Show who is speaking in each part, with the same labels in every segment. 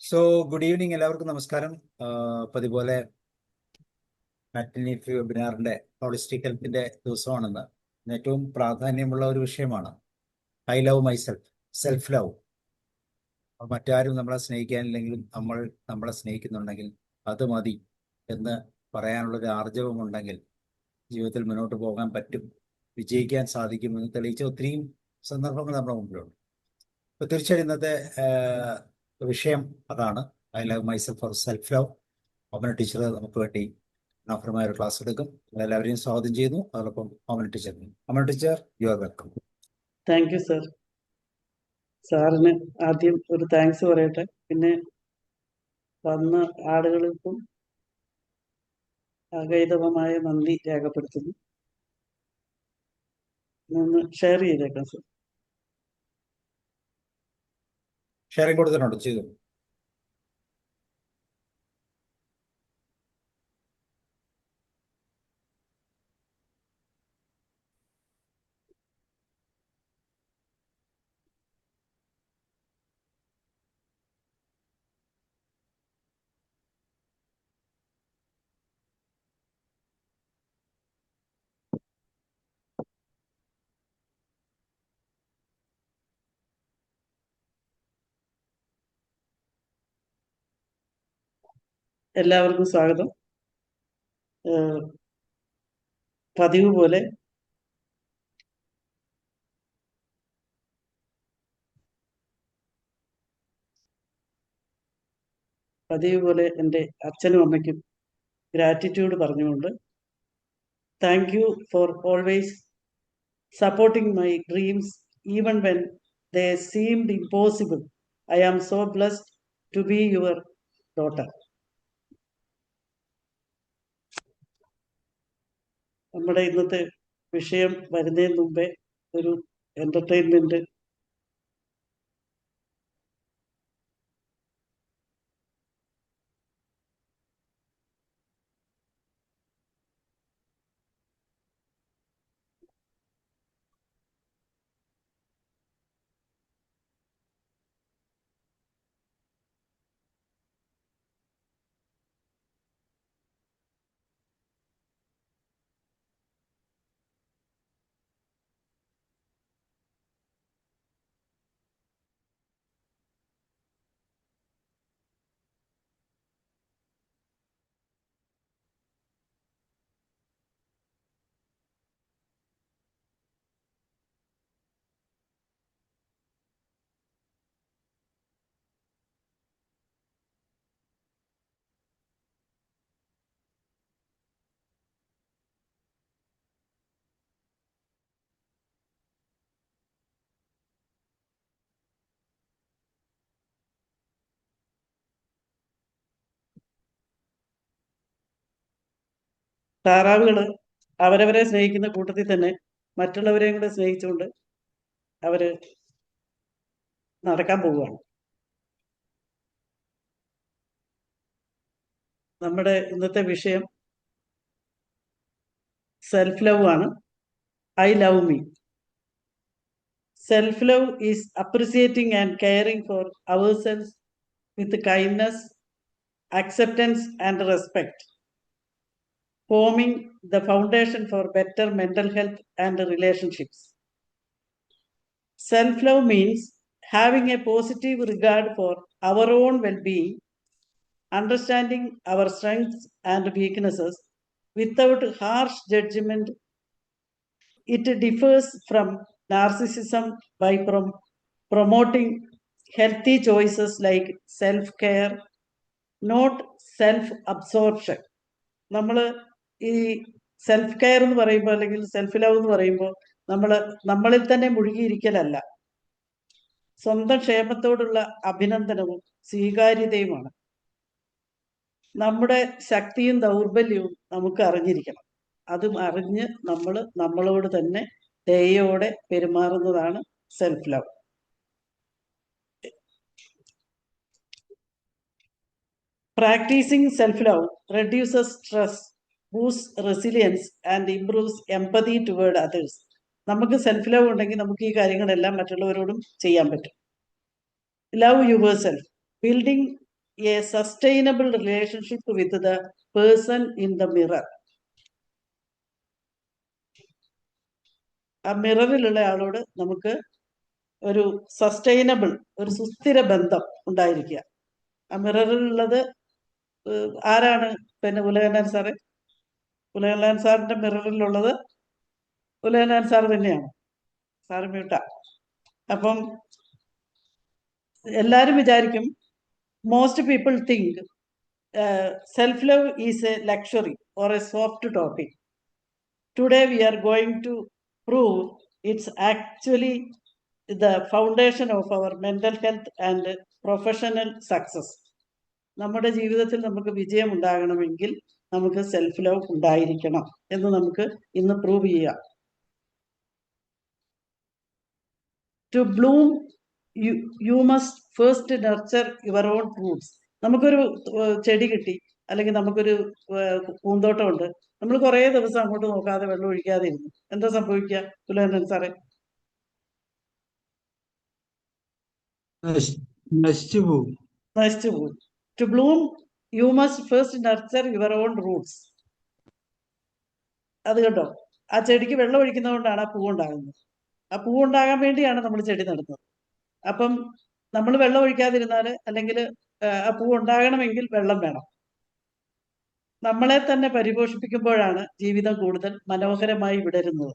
Speaker 1: So good evening, എല്ലാവർക്കും നമസ്കാരം. പതിപോലെ മാറ്റിനി വെബിനാറിന്റെ holistic ഹെൽത്തിന്റെ ദിവസമാണെന്ന്. ഏറ്റവും പ്രാധാന്യമുള്ള ഒരു വിഷയമാണ് I love my self, self love. മറ്റാരും നമ്മളെ സ്നേഹിക്കാനില്ലെങ്കിലും നമ്മൾ നമ്മളെ സ്നേഹിക്കുന്നുണ്ടെങ്കിൽ അത് മതി എന്ന് പറയാനുള്ളൊരു ആർജവമുണ്ടെങ്കിൽ ജീവിതത്തിൽ മുന്നോട്ട് പോകാൻ പറ്റും, വിജയിക്കാൻ സാധിക്കുമെന്ന് തെളിയിച്ച ഒത്തിരിയും സന്ദർഭങ്ങൾ നമ്മുടെ മുമ്പിലുണ്ട്. അപ്പോൾ തീർച്ചയായും ഇന്നത്തെ വിഷയം അതാണ്, I love myself four self love. Omana teacher നമുക്ക് വേണ്ടി മനോഹരമായ ഒരു ക്ലാസ് എടുക്കും. എല്ലാവരെയും സ്വാഗതം ചെയ്യുന്നു. അതോടൊപ്പം Omana teacher you are welcome.
Speaker 2: Thank you sir. സാറിന് ആദ്യം ഒരു താങ്ക്സ് പറയട്ടെ, പിന്നെ വന്ന ആളുകൾക്കും അഗൈതവമായ നന്ദി രേഖപ്പെടുത്തുന്നു. ഒന്ന് ഷെയർ ചെയ്തേക്കാം സർ.
Speaker 1: ഷെയറിംഗ് കൊടുത്തിട്ടുണ്ടോ? ചെയ്തു.
Speaker 2: എല്ലാവർക്കും സ്വാഗതം. പതിവ് പോലെ എൻ്റെ അച്ഛനും അമ്മയ്ക്കും ഗ്രാറ്റിറ്റ്യൂഡ് പറഞ്ഞുകൊണ്ട്, thank you for always supporting my dreams even when they seemed impossible. I am so blessed to be your daughter. നമ്മുടെ ഇന്നത്തെ വിഷയം വരുന്നതിന് മുമ്പേ ഒരു എന്റർടൈൻമെന്റ്. താറാവുകള് അവരവരെ സ്നേഹിക്കുന്ന കൂട്ടത്തിൽ തന്നെ മറ്റുള്ളവരെയും കൂടെ സ്നേഹിച്ചുകൊണ്ട് അവര് നടക്കാൻ പോവുകയാണ്. നമ്മുടെ ഇന്നത്തെ വിഷയം സെൽഫ് ലവ് ആണ്. I love me. Self love is appreciating and caring for ourselves with kindness, acceptance and respect, forming the foundation for better mental health and relationships. Self-love means having a positive regard for our own well-being, understanding our strengths and weaknesses without harsh judgment. It differs from narcissism by promoting healthy choices like self-care, not self-absorption. നമ്മൾ ഈ self care എന്ന് പറയുമ്പോൾ, അല്ലെങ്കിൽ self love എന്ന് പറയുമ്പോൾ, നമ്മളിൽ തന്നെ മുഴുകിയിരിക്കലല്ല, സ്വന്തം ക്ഷേമത്തോടുള്ള അഭിനന്ദനവും സ്വീകാര്യതയുമാണ്. നമ്മുടെ ശക്തിയും ദൗർബല്യവും നമുക്ക് അറിഞ്ഞിരിക്കണം. അതും അറിഞ്ഞ് നമ്മളോട് തന്നെ ദയോടെ പെരുമാറുന്നതാണ് self love. Practicing self-love reduces stress, boosts resilience and improves empathy toward others. നമുക്ക് സെൽഫ് ലവ് ഉണ്ടെങ്കിൽ നമുക്ക് ഈ കാര്യങ്ങളെല്ലാം മറ്റുള്ളവരോടും ചെയ്യാൻ പറ്റും. Love your self. Building a sustainable relationship with the person in the mirror. ആ മിററിലുള്ള ആളോട് നമുക്ക് ഒരു സസ്റ്റൈനബിൾ, ഒരു സുസ്ഥിര ബന്ധം ഉണ്ടായിരിക്കുക. ആ മിററിലുള്ളത് ആരാണ്? പിന്നെ ഉലകനാൻ സാറ്. ഉലകനാൻ സാറിന്റെ മിററിലുള്ളത് ഉലകനാൻ സാർ തന്നെയാണ്. സാറ് മ്യൂട്ട. അപ്പം എല്ലാരും വിചാരിക്കും, most people think self love is A luxury or A soft topic. Today we are going to prove it's actually the foundation of our mental health and professional success. നമ്മുടെ ജീവിതത്തിൽ നമുക്ക് വിജയം ഉണ്ടാകണമെങ്കിൽ നമുക്ക് സെൽഫ് ലവ് ഉണ്ടായിരിക്കണം എന്ന് നമുക്ക് ഇന്ന് പ്രൂവ് ചെയ്യാം. To bloom, you must first nurture your own roots. നമുക്കൊരു ചെടി കിട്ടി, അല്ലെങ്കിൽ നമുക്കൊരു പൂന്തോട്ടമുണ്ട്. നമ്മൾ കുറേ ദിവസം അങ്ങോട്ട് നോക്കാതെ വെള്ളം ഒഴിക്കാതെ ഇരുന്നു, എന്താ സംഭവിക്കുക പുലർന്നൻ സാറേ?
Speaker 3: നശിച്ചു പോകും.
Speaker 2: To bloom, you must first nurture your own roots. അത് കേട്ടോ, ആ ചെടിക്ക് വെള്ളം ഒഴിക്കുന്നതുകൊണ്ടാണ് ആ പൂവുണ്ടാകുന്നത്. ആ പൂവുണ്ടാകാൻ വേണ്ടിയാണ് നമ്മൾ ചെടി നടുന്നത്. അപ്പം നമ്മൾ വെള്ളം ഒഴിക്കാതിരുന്നാൽ, അല്ലെങ്കിൽ ആ പൂ ഉണ്ടാകണമെങ്കിൽ വെള്ളം വേണം. നമ്മളെ തന്നെ പരിപോഷിപ്പിക്കുമ്പോഴാണ് ജീവിതം കൂടുതൽ മനോഹരമായി വിടരുന്നത്.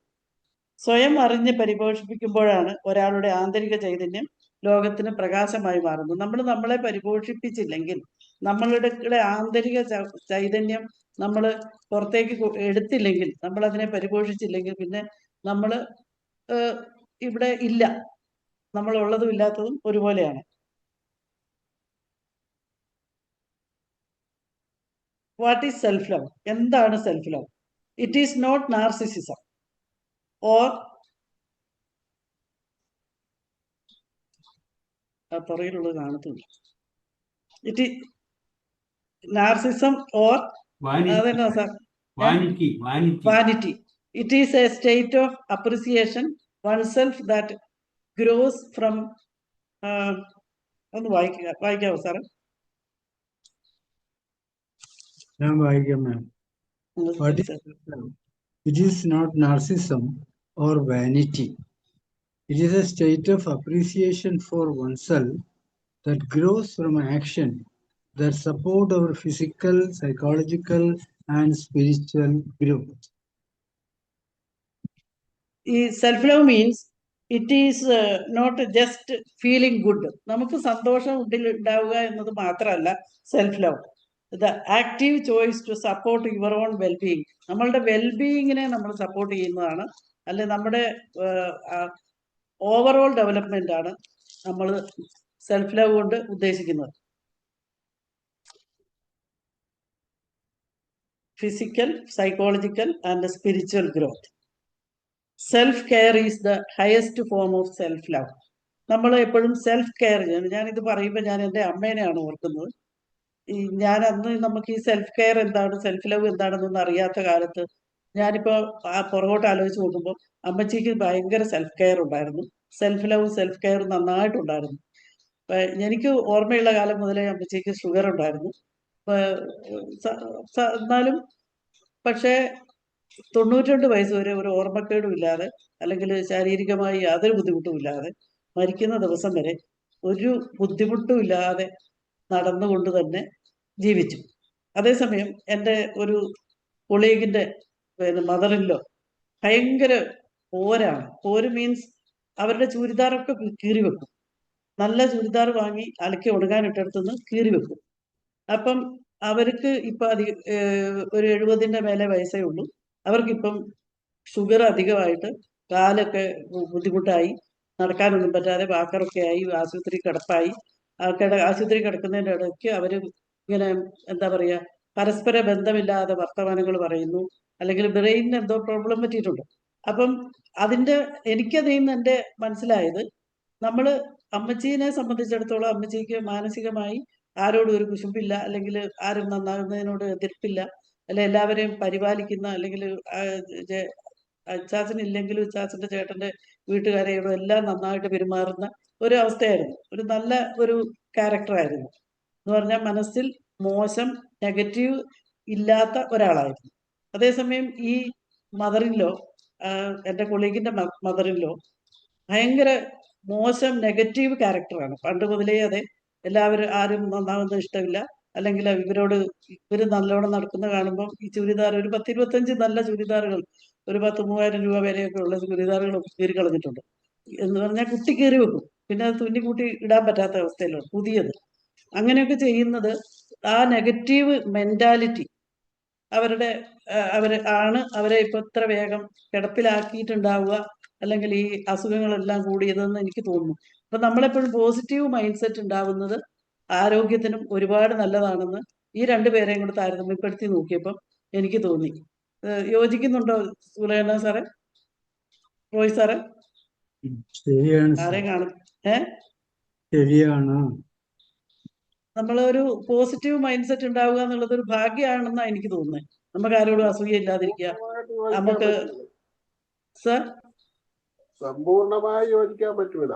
Speaker 2: സ്വയം അറിഞ്ഞ് പരിപോഷിപ്പിക്കുമ്പോഴാണ് ഒരാളുടെ ആന്തരിക ചൈതന്യം ലോകത്തിന് പ്രകാശമായി മാറുന്നത്. നമ്മൾ നമ്മളെ പരിപോഷിപ്പിച്ചില്ലെങ്കിൽ, നമ്മളുടെ ആന്തരിക ചൈതന്യം നമ്മൾ പുറത്തേക്ക് എടുത്തില്ലെങ്കിൽ, നമ്മൾ അതിനെ പരിപോഷിച്ചില്ലെങ്കിൽ, പിന്നെ നമ്മൾ ഇവിടെ ഇല്ല. നമ്മൾ ഉള്ളതും ഇല്ലാത്തതും ഒരുപോലെയാണ്. What is self love? എന്താണ് self love? It is not narcissism or പുറകിലുള്ളത് കാണത്തുമില്ല. ഇറ്റ് നാർസിസം ഓർ അതെന്നാ sir? Vanity. It is a state of appreciation oneself that grows from ഒന്ന് വായിക്കാവോ സാറ്?
Speaker 3: ഞാൻ വായിക്കാം മാം. It is not narcissism or vanity. It is a state of appreciation for oneself that grows from action that support our physical, psychological and spiritual growth.
Speaker 2: Self love means it is not just feeling good. നമുക്ക് സന്തോഷം ഉണ്ടാവുക എന്നത് മാത്രമല്ല self love. The active choice to support your own well-being. നമ്മളുടെ വെൽബീയിങ്ങിനെ നമ്മൾ support ചെയ്യുന്നതാണ്, അല്ലെ നമ്മുടെ ഓവറോൾ ഡെവലപ്മെന്റ് ആണ് നമ്മൾ സെൽഫ് ലവ് കൊണ്ട് ഉദ്ദേശിക്കുന്നത്. Physical, psychological and spiritual growth. Self care is the highest form of self love. നമ്മൾ എപ്പോഴും സെൽഫ് കെയർ ചെയ്യണം. ഞാനിത് പറയുമ്പോൾ ഞാൻ എൻ്റെ അമ്മേനെയാണ് ഓർക്കുന്നത്. ഞാൻ അന്ന് നമുക്ക് ഈ സെൽഫ് കെയർ എന്താണ്, സെൽഫ് ലവ് എന്താണെന്നൊന്നും അറിയാത്ത കാലത്ത് ഞാനിപ്പോൾ പുറകോട്ട് ആലോചിച്ച് നോക്കുമ്പോൾ അമ്മച്ചിക്ക് ഭയങ്കര സെൽഫ് കെയർ ഉണ്ടായിരുന്നു. സെൽഫ് ലവും സെൽഫ് കെയറും നന്നായിട്ടുണ്ടായിരുന്നു. എനിക്ക് ഓർമ്മയുള്ള കാലം മുതലേ അമ്മച്ചിക്ക് ഷുഗർ ഉണ്ടായിരുന്നു. എന്നാലും പക്ഷേ 92 വയസ്സ് വരെ ഒരു ഓർമ്മക്കേടും ഇല്ലാതെ, അല്ലെങ്കിൽ ശാരീരികമായി യാതൊരു ബുദ്ധിമുട്ടും ഇല്ലാതെ, മരിക്കുന്ന ദിവസം വരെ ഒരു ബുദ്ധിമുട്ടും ഇല്ലാതെ നടന്നുകൊണ്ട് തന്നെ ജീവിച്ചു. അതേസമയം എൻ്റെ ഒരു കൊളീഗിൻ്റെ മദറിലോ ഭയങ്കര പോരാണ്. പോര് മീൻസ് അവരുടെ ചുരിദാറൊക്കെ കീറി വെക്കും. നല്ല ചുരിദാർ വാങ്ങി അലക്കി ഉണങ്ങാനിട്ടടുത്തുനിന്ന് കീറി വെക്കും. അപ്പം അവർക്ക് ഇപ്പം ഒരു 70ന്റെ മേലെ വയസ്സേ ഉള്ളൂ. അവർക്കിപ്പം ഷുഗർ അധികമായിട്ട് കാലൊക്കെ ബുദ്ധിമുട്ടായി, നടക്കാനൊന്നും പറ്റാതെ വാക്കറൊക്കെ ആയി, ആശുപത്രി കിടപ്പായി. ആശുപത്രി കിടക്കുന്നതിൻ്റെ ഇടയ്ക്ക് അവർ ഇങ്ങനെ എന്താ പറയുക, പരസ്പര ബന്ധമില്ലാതെ വർത്തമാനങ്ങൾ പറയുന്നു, അല്ലെങ്കിൽ ബ്രെയിനിന് എന്തോ പ്രോബ്ലം പറ്റിയിട്ടുണ്ട്. അപ്പം എനിക്കതിൽ നിന്ന് എൻ്റെ മനസ്സിലായത്, നമ്മൾ അമ്മച്ചീനെ സംബന്ധിച്ചിടത്തോളം അമ്മച്ചിക്ക് മാനസികമായി ആരോടും ഒരു കുശുമ്പില്ല, അല്ലെങ്കിൽ ആരും നന്നാകുന്നതിനോട് എതിർപ്പില്ല, അല്ലെ എല്ലാവരെയും പരിപാലിക്കുന്ന, അല്ലെങ്കിൽ അച്ചാച്ചനില്ലെങ്കിലും അച്ചാച്ചൻ്റെ ചേട്ടൻ്റെ വീട്ടുകാരെയോടും എല്ലാം നന്നായിട്ട് പെരുമാറുന്ന ഒരു അവസ്ഥയായിരുന്നു. ഒരു നല്ല ഒരു ക്യാരക്ടറായിരുന്നു. എന്ന് പറഞ്ഞാൽ മനസ്സിൽ മോശം നെഗറ്റീവ് ഇല്ലാത്ത ഒരാളായിരുന്നു. അതേസമയം ഈ മദറിൻലോ, എൻ്റെ കൊളീഗിന്റെ മദറിൻലോ ഭയങ്കര മോശം നെഗറ്റീവ് ക്യാരക്ടറാണ്. പണ്ട് മുതലേ അതെ. എല്ലാവരും ആരും നന്നാവുന്നത് ഇഷ്ടമില്ല. അല്ലെങ്കിൽ ഇവർ നല്ലോണം നടക്കുന്ന കാണുമ്പോൾ ഈ ചുരിദാർ ഒരു 10-25 നല്ല ചുരിദാറുകൾ, ഒരു 10,000-3000 രൂപ വരെയൊക്കെ ഉള്ള ചുരിദാറുകൾ കീറി കളഞ്ഞിട്ടുണ്ട്. എന്ന് പറഞ്ഞാൽ കുട്ടി കീറി വെക്കും, പിന്നെ അത് തുന്നി കൂട്ടി ഇടാൻ പറ്റാത്ത അവസ്ഥയിലാണ് പുതിയത്. അങ്ങനെയൊക്കെ ചെയ്യുന്നത് ആ നെഗറ്റീവ് മെന്റാലിറ്റി അവരെ ഇപ്പൊ ഇത്ര വേഗം കിടപ്പിലാക്കിയിട്ടുണ്ടാവുക, അല്ലെങ്കിൽ ഈ അസുഖങ്ങളെല്ലാം കൂടിയതെന്ന് എനിക്ക് തോന്നുന്നു. അപ്പൊ നമ്മളെപ്പോഴും പോസിറ്റീവ് മൈൻഡ് സെറ്റ് ഉണ്ടാവുന്നത് ആരോഗ്യത്തിനും ഒരുപാട് നല്ലതാണെന്ന് ഈ രണ്ടുപേരെയും കൂടെ താരതമ്യപ്പെടുത്തി നോക്കിയപ്പം എനിക്ക് തോന്നി. യോജിക്കുന്നുണ്ടോ സുലൈന സാറേ, റോയ് സാറേ?
Speaker 3: ശരിയാണ് സർ.
Speaker 2: ആരെയും കാണും.
Speaker 3: ശരിയാണ്.
Speaker 2: നമ്മളൊരു പോസിറ്റീവ് മൈൻഡ് സെറ്റ് ഉണ്ടാവുക എന്നുള്ളത് ഒരു ഭാഗ്യമാണെന്നാണ് എനിക്ക് തോന്നുന്നത്. നമുക്ക് ആരോടും അസൂയ ഇല്ലാതിരിക്കുക. നമുക്ക് സർ
Speaker 4: സമ്പൂർണമായി യോജിക്കാൻ പറ്റൂല.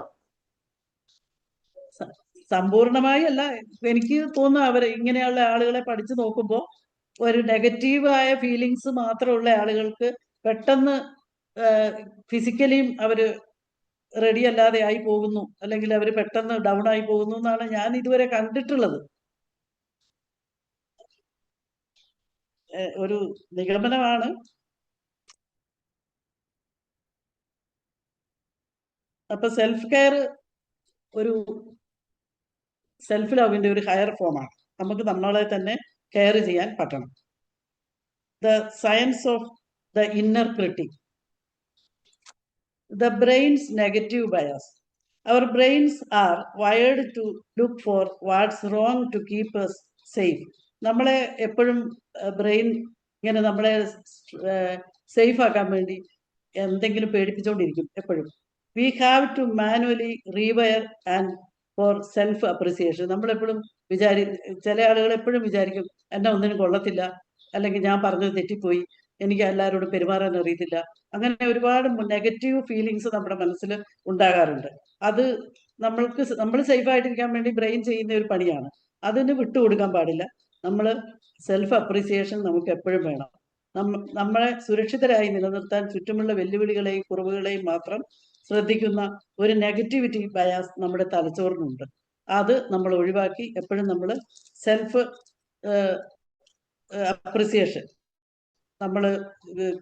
Speaker 2: സമ്പൂർണമായി അല്ല, എനിക്ക് തോന്നുന്നു ഇങ്ങനെയുള്ള ആളുകളെ പഠിച്ചു നോക്കുമ്പോൾ ഒരു നെഗറ്റീവായ ഫീലിങ്സ് മാത്രമുള്ള ആളുകൾക്ക് പെട്ടെന്ന് ഫിസിക്കലിയും അവര് റെഡി അല്ലാതെ ആയി പോകുന്നു, അല്ലെങ്കിൽ അവർ പെട്ടെന്ന് ഡൗൺ ആയി പോകുന്നു എന്നാണ് ഞാൻ ഇതുവരെ കണ്ടിട്ടുള്ളത്. ഒരു നിഗമനമാണ്. അപ്പൊ സെൽഫ് കെയർ ഒരു സെൽഫ് ലവിന്റെ ഒരു ഹയർ ഫോമാണ്. നമുക്ക് നമ്മളെ തന്നെ കെയർ ചെയ്യാൻ പറ്റണം. The science of the inner critic. The brain's negative bias. Our brains are wired to look for what's wrong to keep us safe. നമ്മളെ എപ്പോഴും ബ്രെയിൻ ഇങ്ങനെ നമ്മളെ സേഫ് ആക്കാൻ വേണ്ടി എന്തെങ്കിലും പേടിപ്പിച്ചുകൊണ്ടിരിക്കും എപ്പോഴും. We have to manually rewire and for self appreciation. നമ്മളെപ്പോഴും ചില ആളുകൾ എപ്പോഴും വിചാരിക്കും എന്നെ ഒന്നിനും കൊള്ളത്തില്ല, അല്ലെങ്കിൽ ഞാൻ പറഞ്ഞത് തെറ്റിപ്പോയി, എനിക്ക് എല്ലാവരോടും പെരുമാറാൻ അറിയത്തില്ല. അങ്ങനെ ഒരുപാട് നെഗറ്റീവ് ഫീലിങ്സ് നമ്മുടെ മനസ്സിൽ ഉണ്ടാകാറുണ്ട്. അത് നമ്മൾ സേഫായിട്ടിരിക്കാൻ വേണ്ടി ബ്രെയിൻ ചെയ്യുന്ന ഒരു പണിയാണ്. അതിന് വിട്ടുകൊടുക്കാൻ പാടില്ല. നമ്മൾ സെൽഫ് അപ്രീസിയേഷൻ നമുക്ക് എപ്പോഴും വേണം. നമ്മളെ സുരക്ഷിതരായി നിലനിർത്താൻ ചുറ്റുമുള്ള വെല്ലുവിളികളെയും കുറവുകളെയും മാത്രം ശ്രദ്ധിക്കുന്ന ഒരു നെഗറ്റിവിറ്റി ബയാസ് നമ്മുടെ തലച്ചോറിനുണ്ട്. അത് നമ്മൾ ഒഴിവാക്കി എപ്പോഴും നമ്മൾ സെൽഫ് അപ്രിസിയേഷൻ, നമ്മൾ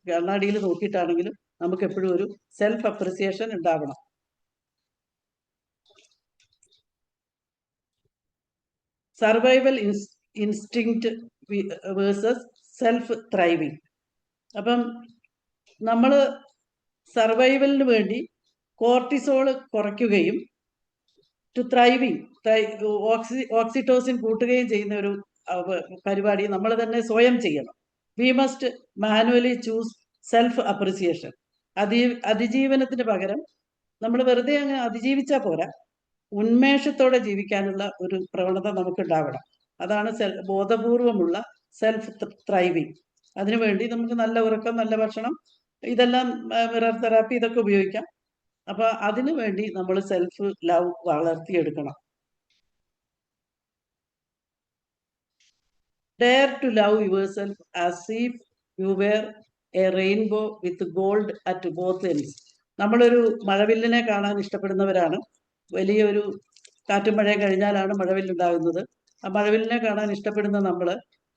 Speaker 2: കണ്ണാടിയിൽ നോക്കിയിട്ടാണെങ്കിലും നമുക്ക് എപ്പോഴും ഒരു സെൽഫ് അപ്രിസിയേഷൻ ഉണ്ടാവണം. Survival instinct versus self ത്രൈവിങ്. അപ്പം നമ്മൾ സർവൈവലിന് വേണ്ടി കോർട്ടിസോൾ കുറയ്ക്കുകയും ടു ത്രൈവിങ് ഓക്സിറ്റോസിൻ കൂട്ടുകയും ചെയ്യുന്ന ഒരു പരിപാടി നമ്മൾ തന്നെ സ്വയം ചെയ്യണം. We must manually choose self appreciation. അതിജീവനത്തിന് പകരം നമ്മൾ വെറുതെ അങ്ങ് അതിജീവിച്ചാൽ പോരാ, ഉന്മേഷത്തോടെ ജീവിക്കാനുള്ള ഒരു പ്രവണത നമുക്ക് ഉണ്ടാവണം. അതാണ് ബോധപൂർവമുള്ള സെൽഫ് ത്രൈവിങ്. അതിനുവേണ്ടി നമുക്ക് നല്ല ഉറക്കം, നല്ല ഭക്ഷണം, ഇതെല്ലാം മിറർ തെറാപ്പി ഇതൊക്കെ ഉപയോഗിക്കാം. അപ്പൊ അതിനു വേണ്ടി നമ്മൾ സെൽഫ് ലവ് വളർത്തിയെടുക്കണം. Dare to love yourself as if you were a rainbow with gold at both ends. നമ്മളൊരു മഴവില്ലിനെ കാണാൻ ഇഷ്ടപ്പെടുന്നവരാണ്. വലിയൊരു കാറ്റും മഴയും കഴിഞ്ഞാലാണ് മഴവില്ലുണ്ടാകുന്നത്. ആ മഴവില്ലിനെ കാണാൻ ഇഷ്ടപ്പെടുന്ന നമ്മൾ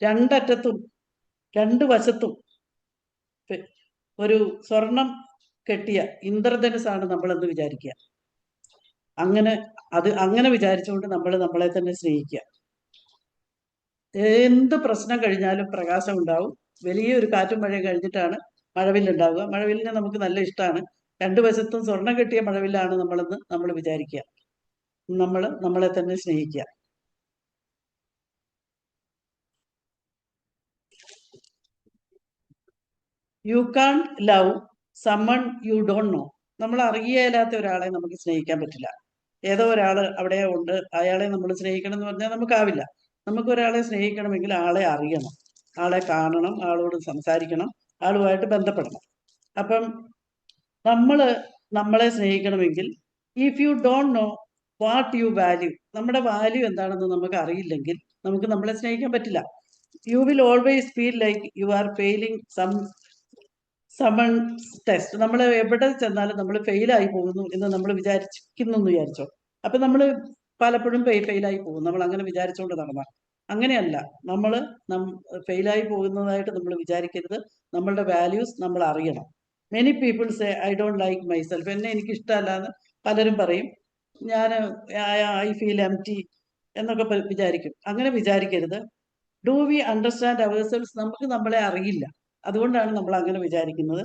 Speaker 2: രണ്ടു വശത്തും ഒരു സ്വർണം കെട്ടിയ ഇന്ദ്രധനുസാണ് നമ്മളെന്ന് വിചാരിക്കുക. അങ്ങനെ വിചാരിച്ചുകൊണ്ട് നമ്മൾ നമ്മളെ തന്നെ സ്നേഹിക്കുക. എന്ത് പ്രശ്നം കഴിഞ്ഞാലും പ്രകാശം ഉണ്ടാവും. വലിയൊരു കാറ്റും മഴയും കഴിഞ്ഞിട്ടാണ് മഴവില്ലുണ്ടാവുക. മഴവില്ലിനെ നമുക്ക് നല്ല ഇഷ്ടമാണ്. രണ്ടു വശത്തും സ്വർണം കെട്ടിയ മഴവില്ലാണ് നമ്മളെന്ന് നമ്മൾ വിചാരിക്കുക. നമ്മളെ തന്നെ സ്നേഹിക്കുക. You can't love someone you don't know. നമ്മൾ അറിയില്ലാത്ത ഒരാളെ നമുക്ക് സ്നേഹിക്കാൻ പറ്റില്ല. ഏതോ ഒരാൾ അവിടെ ഉണ്ട്, അയാളെ നമ്മൾ സ്നേഹിക്കണം എന്ന് പറഞ്ഞാൽ നമുക്കാവില്ല. നമുക്ക് ഒരാളെ സ്നേഹിക്കണമെങ്കിൽ ആളെ അറിയണം, ആളെ കാണണം, ആളോട് സംസാരിക്കണം, ആളുമായിട്ട് ബന്ധപ്പെടണം. അപ്പം നമ്മളെ സ്നേഹിക്കണമെങ്കിൽ if you don't know what you value. നമ്മുടെ വാല്യൂ എന്താണെന്ന് നമുക്ക് അറിയില്ലെങ്കിൽ നമുക്ക് നമ്മളെ സ്നേഹിക്കാൻ പറ്റില്ല. You will always feel like you are failing some test. നമ്മൾ എവിടെ ചെന്നാലും നമ്മൾ ഫെയിലായി പോകുന്നു എന്ന് നമ്മൾ വിചാരിക്കുന്നു എന്ന് വിചാരിച്ചോ. അപ്പൊ നമ്മൾ പലപ്പോഴും ഫെയിലായി പോകും. നമ്മൾ അങ്ങനെ വിചാരിച്ചുകൊണ്ട് നടന്നാൽ അങ്ങനെയല്ല. നമ്മൾ ഫെയിലായി പോകുന്നതായിട്ട് നമ്മൾ വിചാരിക്കരുത്. നമ്മളുടെ വാല്യൂസ് നമ്മൾ അറിയണം. Many people say I don't like myself. എന്നെ എനിക്ക് ഇഷ്ടമല്ല എന്ന് പലരും പറയും. ഞാൻ ഐ ഫീൽ എംപ്റ്റി എന്നൊക്കെ വിചാരിക്കും. അങ്ങനെ വിചാരിക്കരുത്. Do we understand ourselves. നമുക്ക് നമ്മളെ അറിയില്ല, അതുകൊണ്ടാണ് നമ്മൾ അങ്ങനെ വിചാരിക്കുന്നത്.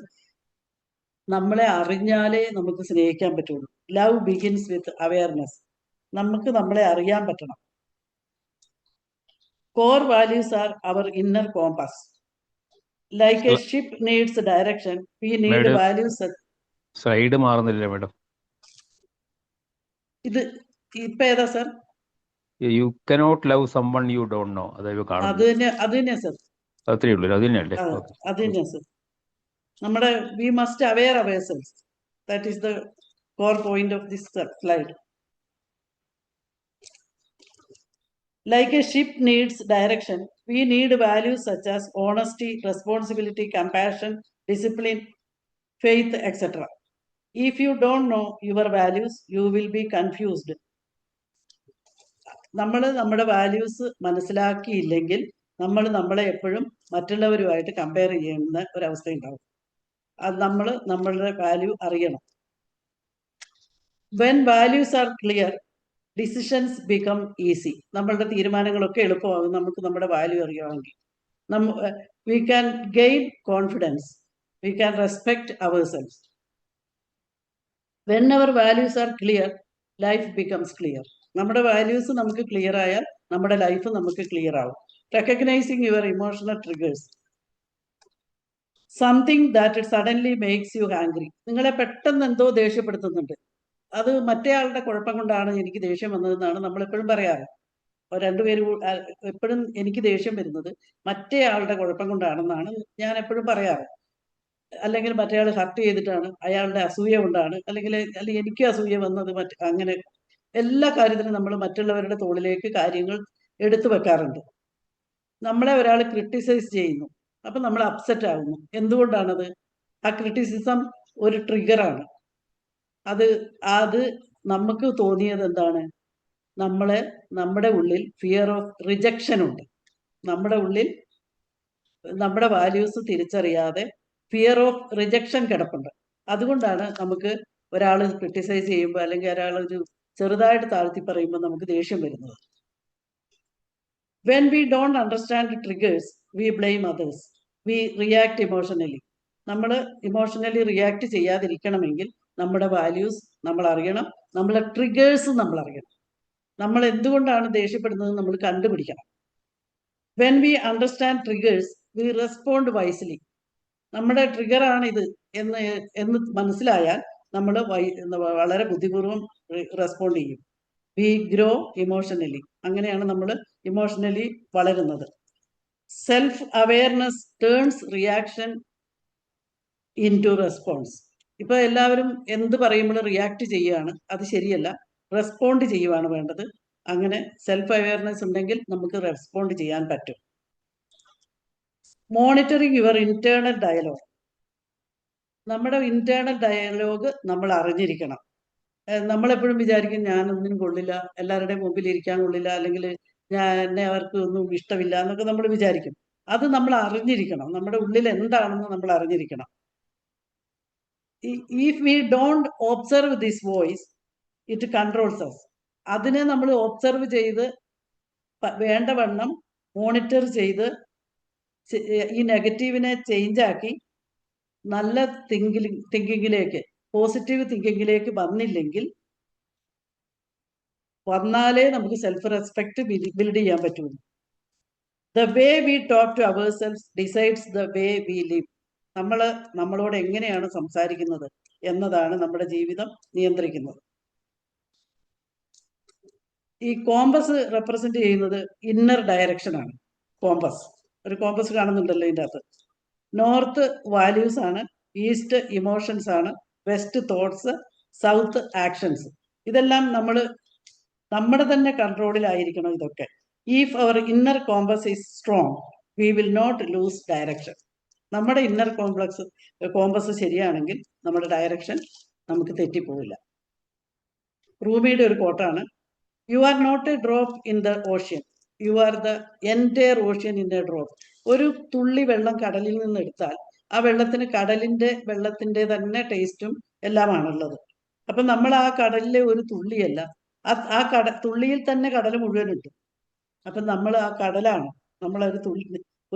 Speaker 2: നമ്മളെ അറിഞ്ഞാലേ നമുക്ക് സ്നേഹിക്കാൻ പറ്റുള്ളൂ. Love begins with awareness. നമുക്ക് നമ്മളെ അറിയാൻ പറ്റണം. Core values are our inner compass. Like a ship needs direction, we need values.
Speaker 5: Slide മാറുന്നില്ല മാഡം.
Speaker 2: ഇത് ഇപ്പൊ ഏതാ sir?
Speaker 5: You cannot love someone you don't know. അതായത്
Speaker 2: അത് തന്നെയാ സർ.
Speaker 5: അത്രേ ഉള്ളൂ. അത് തന്നെയല്ലേ?
Speaker 2: അത് തന്നെയാ സർ. നമ്മുടെ we must aware ourselves. That is the core point of this slide. Like a ship needs direction, we need values such as honesty, responsibility, compassion, discipline, faith, etc. If you don't know your values, you will be confused. നമ്മൾ നമ്മുടെ values മനസ്സിലാക്കിയില്ലെങ്കിൽ നമ്മൾ നമ്മളെ എപ്പോഴും മറ്റുള്ളവരുമായിട്ട് compare ചെയ്യുന്ന ഒരവസ്ഥ ഉണ്ടാവും. അത് നമ്മൾ നമ്മളുടെ വാല്യൂ അറിയണം. When values are clear, decisions become easy. നമ്മളുടെ തീരുമാനങ്ങളൊക്കെ എളുപ്പമാകും നമുക്ക് നമ്മുടെ വാല്യൂ അറിയാമെങ്കിൽ. We can gain confidence, we can respect ourselves. When our values are clear, life becomes clear. നമ്മുടെ വാല്യൂസ് നമുക്ക് ക്ലിയർ ആയാൽ നമ്മുടെ ലൈഫ് നമുക്ക് ക്ലിയർ ആവും. Recognising your emotional triggers. Something that suddenly makes you angry. നിങ്ങളെ പെട്ടെന്ന് എന്തോ ദേഷ്യപ്പെടുത്തുന്നുണ്ട്. അത് മറ്റേ ആളുടെ കുഴപ്പം കൊണ്ടാണ് എനിക്ക് ദേഷ്യം വന്നതെന്നാണ് നമ്മളെപ്പോഴും പറയാറ്. രണ്ടുപേരും എപ്പോഴും എനിക്ക് ദേഷ്യം വരുന്നത് മറ്റേ ആളുടെ കുഴപ്പം കൊണ്ടാണെന്നാണ് ഞാൻ എപ്പോഴും പറയാറ്. അല്ലെങ്കിൽ മറ്റേ ആൾ ഹർട്ട് ചെയ്തിട്ടാണ്, അയാളുടെ അസൂയ കൊണ്ടാണ്, അല്ലെങ്കിൽ എനിക്ക് അസൂയ വന്നത് അങ്ങനെ എല്ലാ കാര്യത്തിനും നമ്മൾ മറ്റുള്ളവരുടെ തോളിലേക്ക് കാര്യങ്ങൾ എടുത്തു വെക്കാറുണ്ട്. നമ്മളെ ഒരാൾ ക്രിട്ടിസൈസ് ചെയ്യുന്നു, അപ്പൊ നമ്മൾ അപ്സെറ്റ് ആകുന്നു. എന്തുകൊണ്ടാണത്? ആ ക്രിറ്റിസിസം ഒരു ട്രിഗറാണ്. അത് നമുക്ക് തോന്നിയത് എന്താണ്? നമ്മുടെ ഉള്ളിൽ ഫിയർ ഓഫ് റിജക്ഷൻ ഉണ്ട്. നമ്മുടെ ഉള്ളിൽ നമ്മുടെ വാല്യൂസ് തിരിച്ചറിയാതെ ഫിയർ ഓഫ് റിജക്ഷൻ കിടപ്പുണ്ട്. അതുകൊണ്ടാണ് നമുക്ക് ഒരാൾ ക്രിട്ടിസൈസ് ചെയ്യുമ്പോൾ അല്ലെങ്കിൽ ഒരാൾ ഒരു ചെറുതായിട്ട് താഴ്ത്തി പറയുമ്പോൾ നമുക്ക് ദേഷ്യം വരുന്നത്. When we don't understand triggers, we blame others, we react emotionally. നമ്മൾ ഇമോഷണലി റിയാക്ട് ചെയ്യാതിരിക്കണമെങ്കിൽ നമ്മുടെ വാല്യൂസ് നമ്മൾ അറിയണം, നമ്മളെ ട്രിഗേഴ്സ് നമ്മൾ അറിയണം. നമ്മൾ എന്തുകൊണ്ടാണ് ദേഷ്യപ്പെടുന്നത് നമ്മൾ കണ്ടുപിടിക്കണം. When we understand triggers, V respond wisely. നമ്മുടെ ട്രിഗറാണ് ഇത് എന്ന് മനസ്സിലായാൽ നമ്മൾ വളരെ ബുദ്ധിപൂർവ്വം റെസ്പോണ്ട് ചെയ്യും. We grow emotionally. അങ്ങനെയാണ് നമ്മൾ ഇമോഷണലി വളരുന്നത്. Self awareness turns reaction into response. ഇപ്പൊ എല്ലാവരും എന്ത് പറയുമ്പോഴും റിയാക്ട് ചെയ്യുകയാണ്. അത് ശരിയല്ല. റെസ്പോണ്ട് ചെയ്യുവാണ് വേണ്ടത്. അങ്ങനെ സെൽഫ് അവെയർനെസ് ഉണ്ടെങ്കിൽ നമുക്ക് റെസ്പോണ്ട് ചെയ്യാൻ പറ്റും. Monitoring your internal dialogue. നമ്മുടെ ഇന്റേണൽ ഡയലോഗ് നമ്മൾ അറിഞ്ഞിരിക്കണം. നമ്മളെപ്പോഴും വിചാരിക്കും ഞാൻ ഒന്നിനും കൊള്ളില്ല, എല്ലാവരുടെയും മുമ്പിൽ ഇരിക്കാൻ കൊള്ളില്ല, അല്ലെങ്കിൽ എന്നെ അവർക്ക് ഒന്നും ഇഷ്ടമില്ല എന്നൊക്കെ നമ്മൾ വിചാരിക്കും. അത് നമ്മൾ അറിഞ്ഞിരിക്കണം. നമ്മുടെ ഉള്ളിൽ എന്താണെന്ന് നമ്മൾ അറിഞ്ഞിരിക്കണം. If we don't observe this voice, it controls us. അതിനെ നമ്മൾ ഒബ്സർവ് ചെയ്ത് വേണ്ടവണ്ണം മോണിറ്റർ ചെയ്ത് ഈ നെഗറ്റീവിനെ ചേഞ്ച് ആക്കി നല്ല തിങ്കിങ്ങിലേക്ക്, പോസിറ്റീവ് തിങ്കിങ്ങിലേക്ക് വന്നാലേ നമുക്ക് സെൽഫ് റെസ്പെക്ട് ബിൽഡ് ചെയ്യാൻ പറ്റുള്ളൂ. The way we talk to ourselves decides the way we live. നമ്മളോട് എങ്ങനെയാണ് സംസാരിക്കുന്നത് എന്നതാണ് നമ്മുടെ ജീവിതം നിയന്ത്രിക്കുന്നത്. ഈ കോമ്പസ് റെപ്രസെന്റ് ചെയ്യുന്നത് ഇന്നർ ഡയറക്ഷനാണ്. ഒരു കോമ്പസ് കാണുന്നുണ്ടല്ലോ ഇതിൻ്റെ അകത്ത്. നോർത്ത് വാല്യൂസ് ആണ്, ഈസ്റ്റ് ഇമോഷൻസ് ആണ്, വെസ്റ്റ് തോട്ട്സ്, സൗത്ത് ആക്ഷൻസ്. ഇതെല്ലാം നമ്മൾ നമ്മുടെ തന്നെ കൺട്രോളിലായിരിക്കണം ഇതൊക്കെ. If our inner compass is strong we will not lose direction. നമ്മുടെ ഇന്നർ കോമ്പസ് ശരിയാണെങ്കിൽ നമ്മുടെ ഡയറക്ഷൻ നമുക്ക് തെറ്റിപ്പോവില്ല. റൂമിയുടെ ഒരു കോട്ടാണ്, you are not a drop in the ocean, you are the entire ocean in a drop. ഒരു തുള്ളി വെള്ളം കടലിൽ നിന്ന് എടുത്താൽ ആ വെള്ളത്തിന് വെള്ളത്തിന്റെ തന്നെ ടേസ്റ്റും എല്ലാമാണുള്ളത്. അപ്പൊ നമ്മൾ ആ കടലിലെ ഒരു തുള്ളിയല്ല, ആ തുള്ളിയിൽ തന്നെ കടൽ മുഴുവനുണ്ട്. അപ്പൊ നമ്മൾ ആ കടലാണ്, നമ്മൾ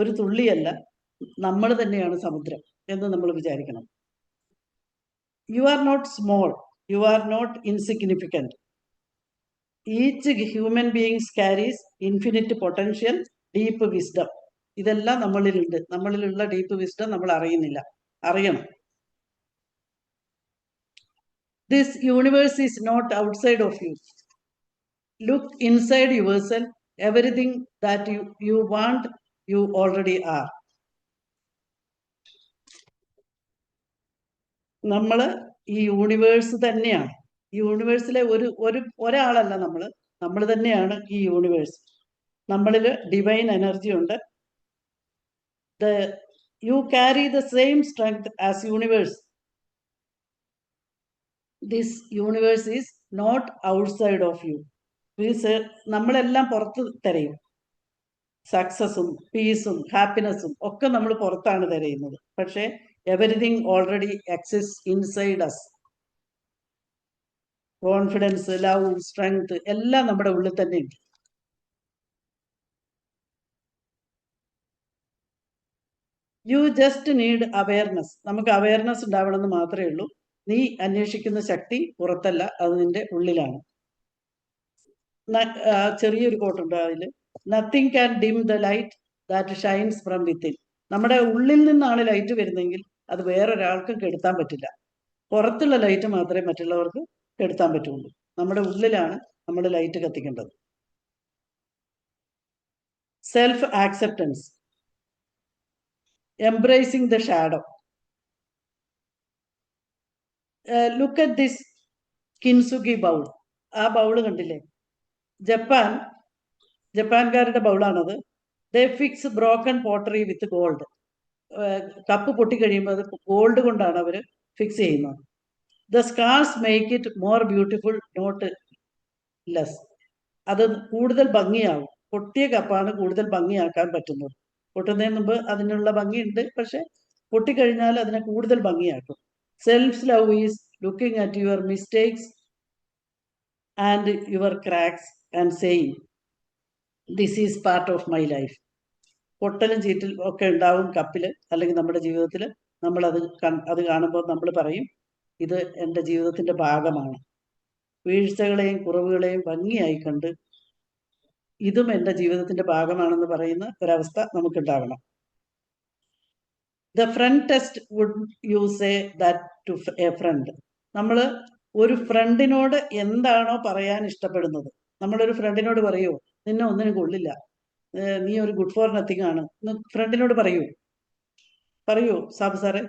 Speaker 2: ഒരു തുള്ളിയല്ല, നമ്മൾ തന്നെയാണ് സമുദ്രം എന്ന് നമ്മൾ വിചാരിക്കണം. You are not small, you are not insignificant. Each human beings carries infinite potential, deep wisdom. ഇതെല്ലാം നമ്മളിലുണ്ട്. നമ്മളിലുള്ള ഡീപ്പ് വിസ്ഡം നമ്മൾ അറിയണം. This universe is not outside of you. Look inside yourself. Everything that you want you already are. നമ്മൾ ഈ universe തന്നെയാണ്. ഈ യൂണിവേഴ്സിലെ ഒരാളല്ല, നമ്മൾ തന്നെയാണ് ഈ യൂണിവേഴ്സ്. നമ്മളിൽ ഡിവൈൻ എനർജി ഉണ്ട്. You carry the same strength as universe. This universe is not outside of you. നമ്മളെല്ലാം പുറത്ത് തിരയും. സക്സസും പീസും ഹാപ്പിനെസ്സും ഒക്കെ നമ്മൾ പുറത്താണ് തിരയുന്നത്. പക്ഷേ everything already exist inside us. Confidence, love, strength എല്ലാം നമ്മുടെ ഉള്ളിൽ തന്നെ ഉണ്ട്. You just need awareness. നമുക്ക് അവയർനെസ് ഉണ്ടാവണമെന്ന് മാത്രമേ ഉള്ളൂ. നീ അന്വേഷിക്കുന്ന ശക്തി പുറത്തല്ല, അത് നിന്റെ ഉള്ളിലാണ്. ചെറിയൊരു കോട്ടുണ്ട് അതിൽ, nothing can dim the light that shines from within. നമ്മുടെ ഉള്ളിൽ നിന്നാണ് ലൈറ്റ് വരുന്നതെങ്കിൽ അത് വേറൊരാൾക്കും കെടുത്താൻ പറ്റില്ല. പുറത്തുള്ള ലൈറ്റ് മാത്രമേ മറ്റുള്ളവർക്ക് കെടുത്താൻ പറ്റുള്ളൂ. നമ്മുടെ ഉള്ളിലാണ് നമ്മൾ ലൈറ്റ് കത്തിക്കേണ്ടത്. Self acceptance, embracing the shadow. Look at this Kintsugi bowl. ആ ബൗള് കണ്ടില്ലേ? ജപ്പാൻകാരുടെ ബൗളാണത്. They fix broken pottery with gold. Cup പൊട്ടിക്കഴിയുമ്പോൾ അത് ഗോൾഡ് കൊണ്ടാണ് അവർ ഫിക്സ് ചെയ്യുന്നത്. The scars make it more beautiful, not less. അത് കൂടുതൽ ഭംഗിയാവും. പൊട്ടിയ കപ്പാണ് കൂടുതൽ ഭംഗിയാക്കാൻ പറ്റുന്നത്. പൊട്ടുന്നതിന് മുമ്പ് അതിനുള്ള ഭംഗിയുണ്ട്, പക്ഷെ പൊട്ടിക്കഴിഞ്ഞാൽ അതിനെ കൂടുതൽ ഭംഗിയാക്കും. Self love is looking at your mistakes and your cracks and saying this is part of my life. പൊട്ടലും ചീറ്റലും ഒക്കെ ഉണ്ടാവും കപ്പിൽ അല്ലെങ്കിൽ നമ്മുടെ ജീവിതത്തിൽ. അത് കാണുമ്പോൾ നമ്മൾ പറയും, ഇത് എൻ്റെ ജീവിതത്തിൻ്റെ ഭാഗമാണ്. വീഴ്ചകളെയും കുറവുകളെയും ഭംഗിയായി കണ്ട് ഇതും എൻ്റെ ജീവിതത്തിന്റെ ഭാഗമാണെന്ന് പറയുന്ന ഒരവസ്ഥ നമുക്കുണ്ടാകണം. The friend test would you say that to a friend. നമ്മൾ ഒരു ഫ്രണ്ടിനോട് എന്താണോ പറയാൻ ഇഷ്ടപ്പെടുന്നത്, നമ്മളൊരു ഫ്രണ്ടിനോട് പറയൂ, നിന്നെ ഒന്നിനും കൊള്ളില്ല, നീ ഒരു ഗുഡ് ഫോർ നത്തിങ് ആണ്, ഫ്രണ്ടിനോട് പറയൂ സാബു സാറെ?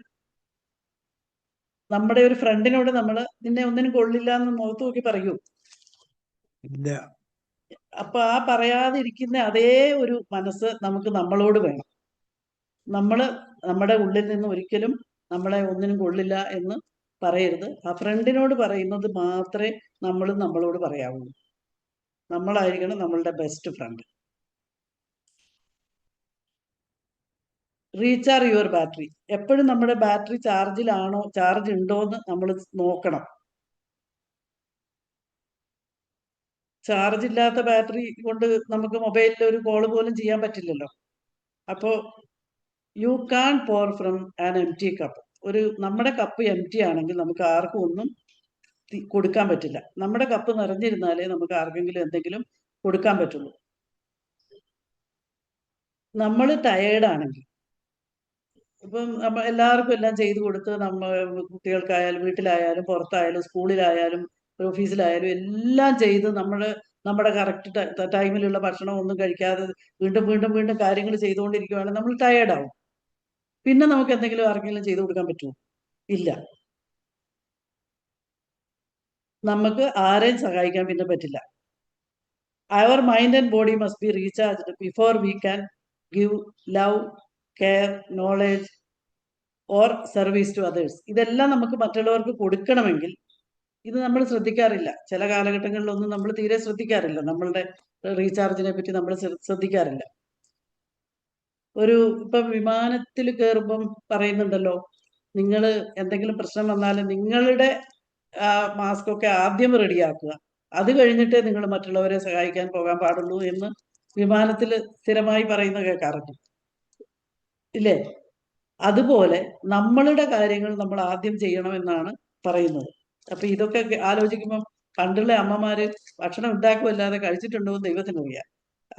Speaker 2: നമ്മുടെ ഒരു ഫ്രണ്ടിനോട് നമ്മൾ നിന്നെ ഒന്നിനും കൊള്ളില്ല എന്ന് മുഖത്ത് നോക്കി പറയൂ?
Speaker 3: ഇല്ല.
Speaker 2: അപ്പൊ ആ പറയാതിരിക്കുന്ന അതേ ഒരു മനസ്സ് നമുക്ക് നമ്മളോട് വേണം. നമ്മുടെ ഉള്ളിൽ നിന്ന് ഒരിക്കലും നമ്മളെ ഒന്നിനും കൊള്ളില്ല എന്ന് പറയരുത്. ആ ഫ്രണ്ടിനോട് പറയുന്നത് മാത്രമേ നമ്മളോട് പറയാവുള്ളൂ. നമ്മളായിരിക്കണം നമ്മളുടെ best friend. Recharge your battery. എപ്പോഴും നമ്മുടെ ബാറ്ററി ചാർജ് ഉണ്ടോന്ന് നമ്മൾ നോക്കണം. ചാർജ് ഇല്ലാത്ത ബാറ്ററി കൊണ്ട് നമുക്ക് മൊബൈലിൽ ഒരു കോള് പോലും ചെയ്യാൻ പറ്റില്ലല്ലോ. അപ്പോൾ you can't pour from an empty cup. നമ്മുടെ കപ്പ് എംപ്റ്റി ആണെങ്കിൽ നമുക്ക് ആർക്കും ഒന്നും കൊടുക്കാൻ പറ്റില്ല. നമ്മുടെ കപ്പ് നിറഞ്ഞിരുന്നാലേ നമുക്ക് ആർക്കെങ്കിലും എന്തെങ്കിലും കൊടുക്കാൻ പറ്റുള്ളൂ. നമ്മൾ ടയേർഡാണെങ്കിൽ, ഇപ്പം എല്ലാവർക്കും എല്ലാം ചെയ്തു കൊടുത്ത് കുട്ടികൾക്കായാലും വീട്ടിലായാലും പുറത്തായാലും സ്കൂളിലായാലും ഓഫീസിലായാലും എല്ലാം ചെയ്ത് നമ്മുടെ കറക്റ്റ് ടൈമിലുള്ള ഭക്ഷണം ഒന്നും കഴിക്കാതെ വീണ്ടും കാര്യങ്ങൾ ചെയ്തുകൊണ്ടിരിക്കുകയാണെങ്കിൽ നമ്മൾ ടയേർഡാവും. പിന്നെ നമുക്ക് എന്തെങ്കിലും ആർക്കെങ്കിലും ചെയ്തു കൊടുക്കാൻ പറ്റുമോ? ഇല്ല. നമുക്ക് ആരെയും സഹായിക്കാൻ പിന്നെ പറ്റില്ല. our mind and body must be recharged before we can give love, care, knowledge or service to others. ഇതെല്ലാം നമുക്ക് മറ്റുള്ളവർക്ക് കൊടുക്കണമെങ്കിൽ ഇത് നമ്മൾ ശ്രദ്ധിക്കാറില്ല. ചില കാലഘട്ടങ്ങളിലൊന്നും നമ്മൾ തീരെ ശ്രദ്ധിക്കാറില്ല. നമ്മളുടെ റീചാർജിനെ പറ്റി നമ്മൾ ശ്രദ്ധിക്കാറില്ല. ഇപ്പൊ വിമാനത്തിൽ കയറുമ്പം പറയുന്നുണ്ടല്ലോ, നിങ്ങൾ എന്തെങ്കിലും പ്രശ്നം വന്നാൽ നിങ്ങളുടെ മാസ്ക് ഒക്കെ ആദ്യം റെഡിയാക്കുക, അത് കഴിഞ്ഞിട്ടേ നിങ്ങൾ മറ്റുള്ളവരെ സഹായിക്കാൻ പോകാൻ പാടുള്ളൂ എന്ന് വിമാനത്തിൽ സ്ഥിരമായി പറയുന്ന കേൾക്കാറുണ്ട്, ഇല്ലേ? അതുപോലെ നമ്മളുടെ കാര്യങ്ങൾ നമ്മൾ ആദ്യം ചെയ്യണമെന്നാണ് പറയുന്നത്. അപ്പൊ ഇതൊക്കെ ആലോചിക്കുമ്പം പണ്ടുള്ള അമ്മമാര് ഭക്ഷണം ഉണ്ടാക്കുമല്ലാതെ കഴിച്ചിട്ടുണ്ടോ എന്ന് ദൈവത്തിനറിയാം.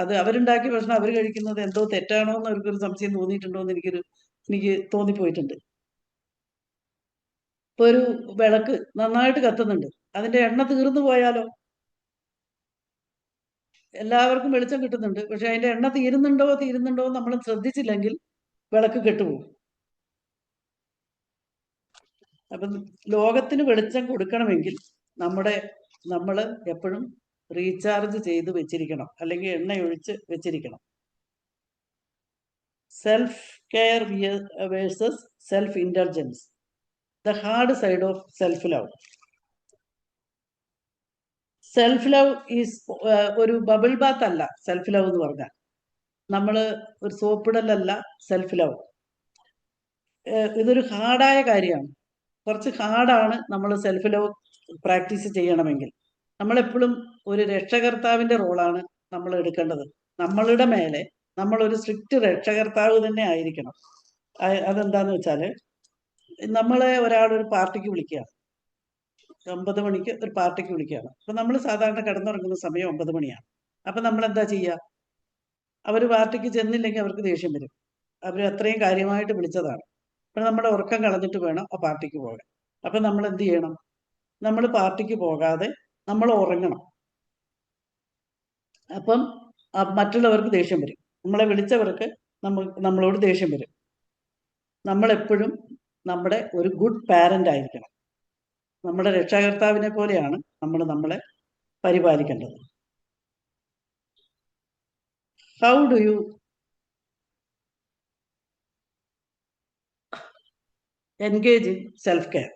Speaker 2: അത് അവരുണ്ടാക്കിയ ഭക്ഷണം അവർ കഴിക്കുന്നത് എന്തോ തെറ്റാണോ എന്ന് അവർക്കൊരു സംശയം തോന്നിയിട്ടുണ്ടോ എന്ന് എനിക്ക് തോന്നിപ്പോയിട്ടുണ്ട്. ഇപ്പൊ ഒരു വിളക്ക് നന്നായിട്ട് കത്തുന്നുണ്ട്, അതിന്റെ എണ്ണ തീർന്നു പോയാലോ? എല്ലാവർക്കും വെളിച്ചം കിട്ടുന്നുണ്ട്, പക്ഷെ അതിന്റെ എണ്ണ തീരുന്നുണ്ടോ നമ്മൾ ശ്രദ്ധിച്ചില്ലെങ്കിൽ വിളക്ക് കെട്ടുപോകും. അപ്പം ലോകത്തിന് വെളിച്ചം കൊടുക്കണമെങ്കിൽ നമ്മൾ എപ്പോഴും റീചാർജ് ചെയ്ത് വെച്ചിരിക്കണം, അല്ലെങ്കിൽ എണ്ണയൊഴിച്ച് വെച്ചിരിക്കണം. Self care versus self indulgence, the hard side of self love. Self love is ഒരു ബബിൾ ബാത്ത് അല്ല. സെൽഫ് ലവ് എന്ന് പറഞ്ഞാൽ നമ്മൾ ഒരു സോപ്പിടലല്ല സെൽഫ് ലവ്. ഇതൊരു ഹാർഡായ കാര്യമാണ്, കുറച്ച് ഹാർഡാണ്. നമ്മൾ സെൽഫ് ലവ് പ്രാക്ടീസ് ചെയ്യണമെങ്കിൽ നമ്മളെപ്പോഴും ഒരു രക്ഷകർത്താവിന്റെ റോളാണ് നമ്മൾ എടുക്കേണ്ടത്. നമ്മളുടെ മേലെ നമ്മളൊരു സ്ട്രിക്റ്റ് രക്ഷകർത്താവ് തന്നെ ആയിരിക്കണം. അതെന്താന്ന് വെച്ചാല്, നമ്മളെ ഒരാളൊരു പാർട്ടിക്ക് വിളിക്കുകയാണ്, 9 മണിക്ക് ഒരു പാർട്ടിക്ക് വിളിക്കുകയാണ്. അപ്പൊ നമ്മൾ സാധാരണ കിടന്നുറങ്ങുന്ന സമയം 9 മണിയാണ്. അപ്പൊ നമ്മൾ എന്താ ചെയ്യുക? അവർ പാർട്ടിക്ക് ചെന്നില്ലെങ്കിൽ അവർക്ക് ദേഷ്യം വരും. അവർ അത്രയും കാര്യമായിട്ട് വിളിച്ചതാണ്. അപ്പൊ നമ്മുടെ ഉറക്കം കളഞ്ഞിട്ട് വേണം ആ പാർട്ടിക്ക് പോകാൻ. അപ്പൊ നമ്മൾ എന്ത് ചെയ്യണം? നമ്മൾ പാർട്ടിക്ക് പോകാതെ നമ്മൾ ഉറങ്ങണം. അപ്പം മറ്റുള്ളവർക്ക് ദേഷ്യം വരും, നമ്മളെ വിളിച്ചവർക്ക് നമ്മളോട് ദേഷ്യം വരും. നമ്മളെപ്പോഴും നമ്മുടെ ഒരു ഗുഡ് പാരന്റ് ആയിരിക്കണം. നമ്മുടെ രക്ഷാകർത്താവിനെ പോലെയാണ് നമ്മൾ നമ്മളെ പരിപാലിക്കേണ്ടത്. How do you engage in self care?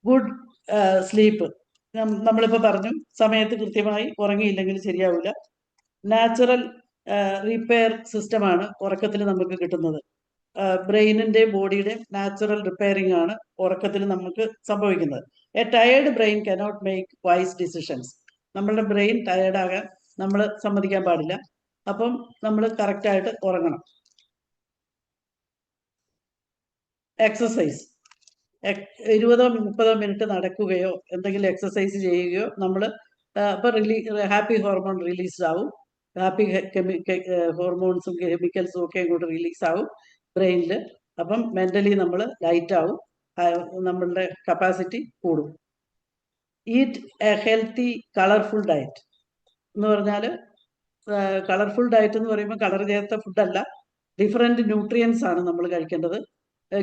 Speaker 2: Good sleep. നമ്മളിപ്പോൾ പറഞ്ഞു, സമയത്ത് കൃത്യമായി ഉറങ്ങിയില്ലെങ്കിൽ ശരിയാവില്ല. നാച്ചുറൽ റിപ്പയർ സിസ്റ്റമാണ് ഉറക്കത്തിൽ നമുക്ക് കിട്ടുന്നത്. ബ്രെയിനിന്റെ ബോഡിയുടെ നാച്ചുറൽ റിപ്പയറിംഗ് ആണ് ഉറക്കത്തിൽ നമുക്ക് സംഭവിക്കുന്നത്. A tired brain cannot make wise decisions. നമ്മളുടെ ബ്രെയിൻ ടയേർഡാകാൻ നമ്മൾ സമ്മതിക്കാൻ പാടില്ല. അപ്പം നമ്മൾ കറക്റ്റായിട്ട് ഉറങ്ങണം. എക്സസൈസ്, 20-30 മിനിറ്റ് നടക്കുകയോ എന്തെങ്കിലും എക്സസൈസ് ചെയ്യുകയോ നമ്മൾ അപ്പൊ ഹാപ്പി ഹോർമോൺ റിലീസ് ആവും. ഹാപ്പി ഹോർമോൺസും കെമിക്കൽസും ഒക്കെ ഇങ്ങോട്ട് റിലീസ് ആവും ബ്രെയിനിൽ. അപ്പം മെന്റലി നമ്മൾ ലൈറ്റ് ആവും, നമ്മളുടെ കപ്പാസിറ്റി കൂടും. Eat A healthy colourful diet എന്ന് പറഞ്ഞാൽ, കളർഫുൾ ഡയറ്റ് എന്ന് പറയുമ്പോൾ കളർ ചേർത്ത ഫുഡല്ല, ഡിഫറെന്റ് ന്യൂട്രിയൻസ് ആണ് നമ്മൾ കഴിക്കേണ്ടത്.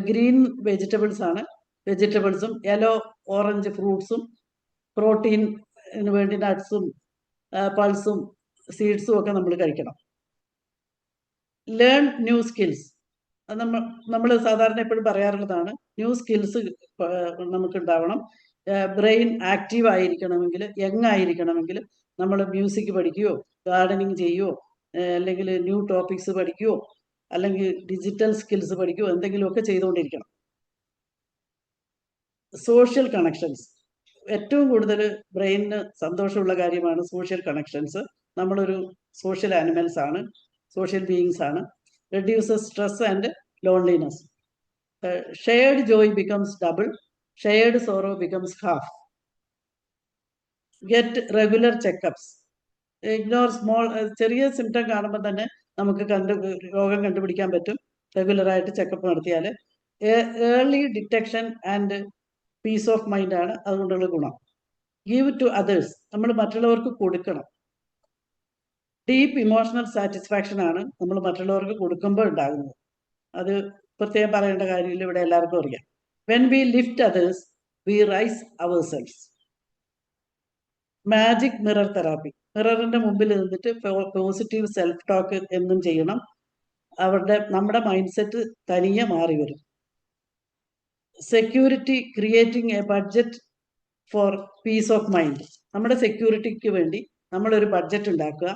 Speaker 2: ഗ്രീൻ വെജിറ്റബിൾസ് ആണ്, വെജിറ്റബിൾസും യെല്ലോ ഓറഞ്ച് ഫ്രൂട്ട്സും, പ്രോട്ടീന് വേണ്ടി നട്ട്സും പൾസും സീഡ്സും ഒക്കെ നമ്മൾ കഴിക്കണം. ലേൺ ന്യൂ സ്കിൽസ്, അത് നമ്മൾ സാധാരണ എപ്പോഴും പറയാറുള്ളതാണ്. ന്യൂ സ്കിൽസ് നമുക്ക് ഉണ്ടാവണം. ബ്രെയിൻ ആക്റ്റീവ് ആയിരിക്കണമെങ്കിൽ, യങ് ആയിരിക്കണമെങ്കിൽ നമ്മൾ മ്യൂസിക് പഠിക്കുകയോ ഗാർഡനിങ് ചെയ്യുകയോ അല്ലെങ്കിൽ ന്യൂ ടോപ്പിക്സ് പഠിക്കുകയോ അല്ലെങ്കിൽ ഡിജിറ്റൽ സ്കിൽസ് പഠിക്കുകയോ എന്തെങ്കിലുമൊക്കെ ചെയ്തുകൊണ്ടിരിക്കണം. സോഷ്യൽ കണക്ഷൻസ്, ഏറ്റവും കൂടുതൽ ബ്രെയിനിന് സന്തോഷമുള്ള കാര്യമാണ് സോഷ്യൽ കണക്ഷൻസ്. നമ്മളൊരു സോഷ്യൽ ആനിമൽസ് ആണ്, സോഷ്യൽ ബീയിങ്സ് ആണ്. Reduces stress and loneliness. Shared joy becomes double, shared sorrow becomes half. Get regular checkups. Ignore small, ചെറിയ സിംറ്റം കാണുമ്പോൾ തന്നെ നമുക്ക് രോഗം കണ്ടുപിടിക്കാൻ പറ്റും റെഗുലറായിട്ട് ചെക്കപ്പ് നടത്തിയാൽ. Early detection and peace of mind ആണ് അതുകൊണ്ടുള്ള ഗുണം. ഗീവ് ടു അതേഴ്സ്, നമ്മൾ മറ്റുള്ളവർക്ക് കൊടുക്കണം. ഡീപ്പ് ഇമോഷണൽ സാറ്റിസ്ഫാക്ഷൻ ആണ് നമ്മൾ മറ്റുള്ളവർക്ക് കൊടുക്കുമ്പോൾ ഉണ്ടാകുന്നത്. അത് പ്രത്യേകം പറയേണ്ട കാര്യമില്ല, ഇവിടെ എല്ലാവർക്കും അറിയാം. When we lift others we rise ourselves. Magic mirror therapy. മിററിന്റെ മുമ്പിൽ നിന്നിട്ട് പോസിറ്റീവ് സെൽഫ് ടോക്ക് എന്നും ചെയ്യണം. നമ്മുടെ മൈൻഡ് സെറ്റ് തനിയെ മാറി വരും. Security creating a budget for peace of mind. നമ്മുടെ സെക്യൂരിറ്റിക്ക് വേണ്ടി നമ്മളൊരു ബഡ്ജറ്റ് ഉണ്ടാക്കുക.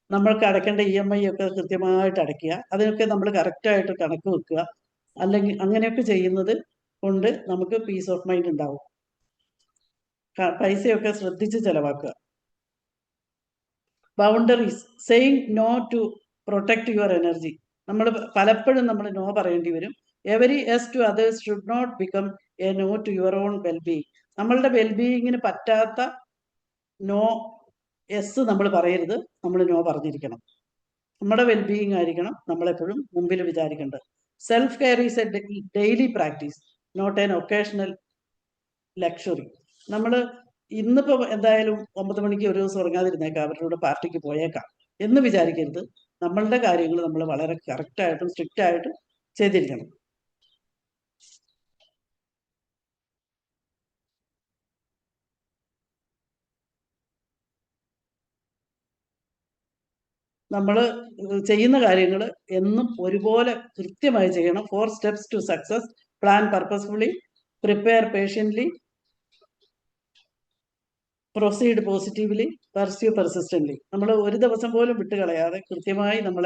Speaker 2: നമ്മൾക്ക് അടയ്ക്കേണ്ട EMI ഒക്കെ കൃത്യമായിട്ട് അടയ്ക്കുക. അതിനൊക്കെ നമ്മൾ കറക്റ്റായിട്ട് കണക്ക് വെക്കുക. അല്ലെങ്കിൽ അങ്ങനെയൊക്കെ ചെയ്യുന്നത് കൊണ്ട് നമുക്ക് പീസ് ഓഫ് മൈൻഡ് ഉണ്ടാവും. പൈസയൊക്കെ ശ്രദ്ധിച്ച് ചെലവാക്കുക. Boundaries, saying no to protect your energy. നമ്മൾ പലപ്പോഴും നമ്മൾ നോ പറയേണ്ടി വരും. Every yes to others should not become a no to your own wellbeing. നമ്മളുടെ വെൽബീയിങ്ങിന് പറ്റാത്ത നോ യെസ് നമ്മൾ പറയരുത്. നമ്മൾ നോ പറഞ്ഞിരിക്കണം. നമ്മുടെ വെൽബീയിങ് ആയിരിക്കണം നമ്മളെപ്പോഴും മുമ്പിൽ വിചാരിക്കേണ്ടത്. Self care is a daily practice, not an occasional luxury. നമ്മൾ ഇന്നിപ്പോൾ എന്തായാലും 9 മണിക്ക് ഒരു ദിവസം ഉറങ്ങാതിരുന്നേക്കാം, അവരുടെ പാർട്ടിക്ക് പോയേക്കാം എന്ന് വിചാരിക്കരുത്. നമ്മളുടെ കാര്യങ്ങൾ നമ്മൾ വളരെ കറക്റ്റായിട്ടും സ്ട്രിക്റ്റ് ആയിട്ടും ചെയ്തിരിക്കണം. നമ്മൾ ചെയ്യുന്ന കാര്യങ്ങൾ എന്നും ഒരുപോലെ കൃത്യമായി ചെയ്യണം. 4 steps to success: plan purposefully, prepare patiently, proceed positively, pursue persistently. നമ്മൾ ഒരു ദിവസം പോലും വിട്ടുകളയാതെ കൃത്യമായി നമ്മൾ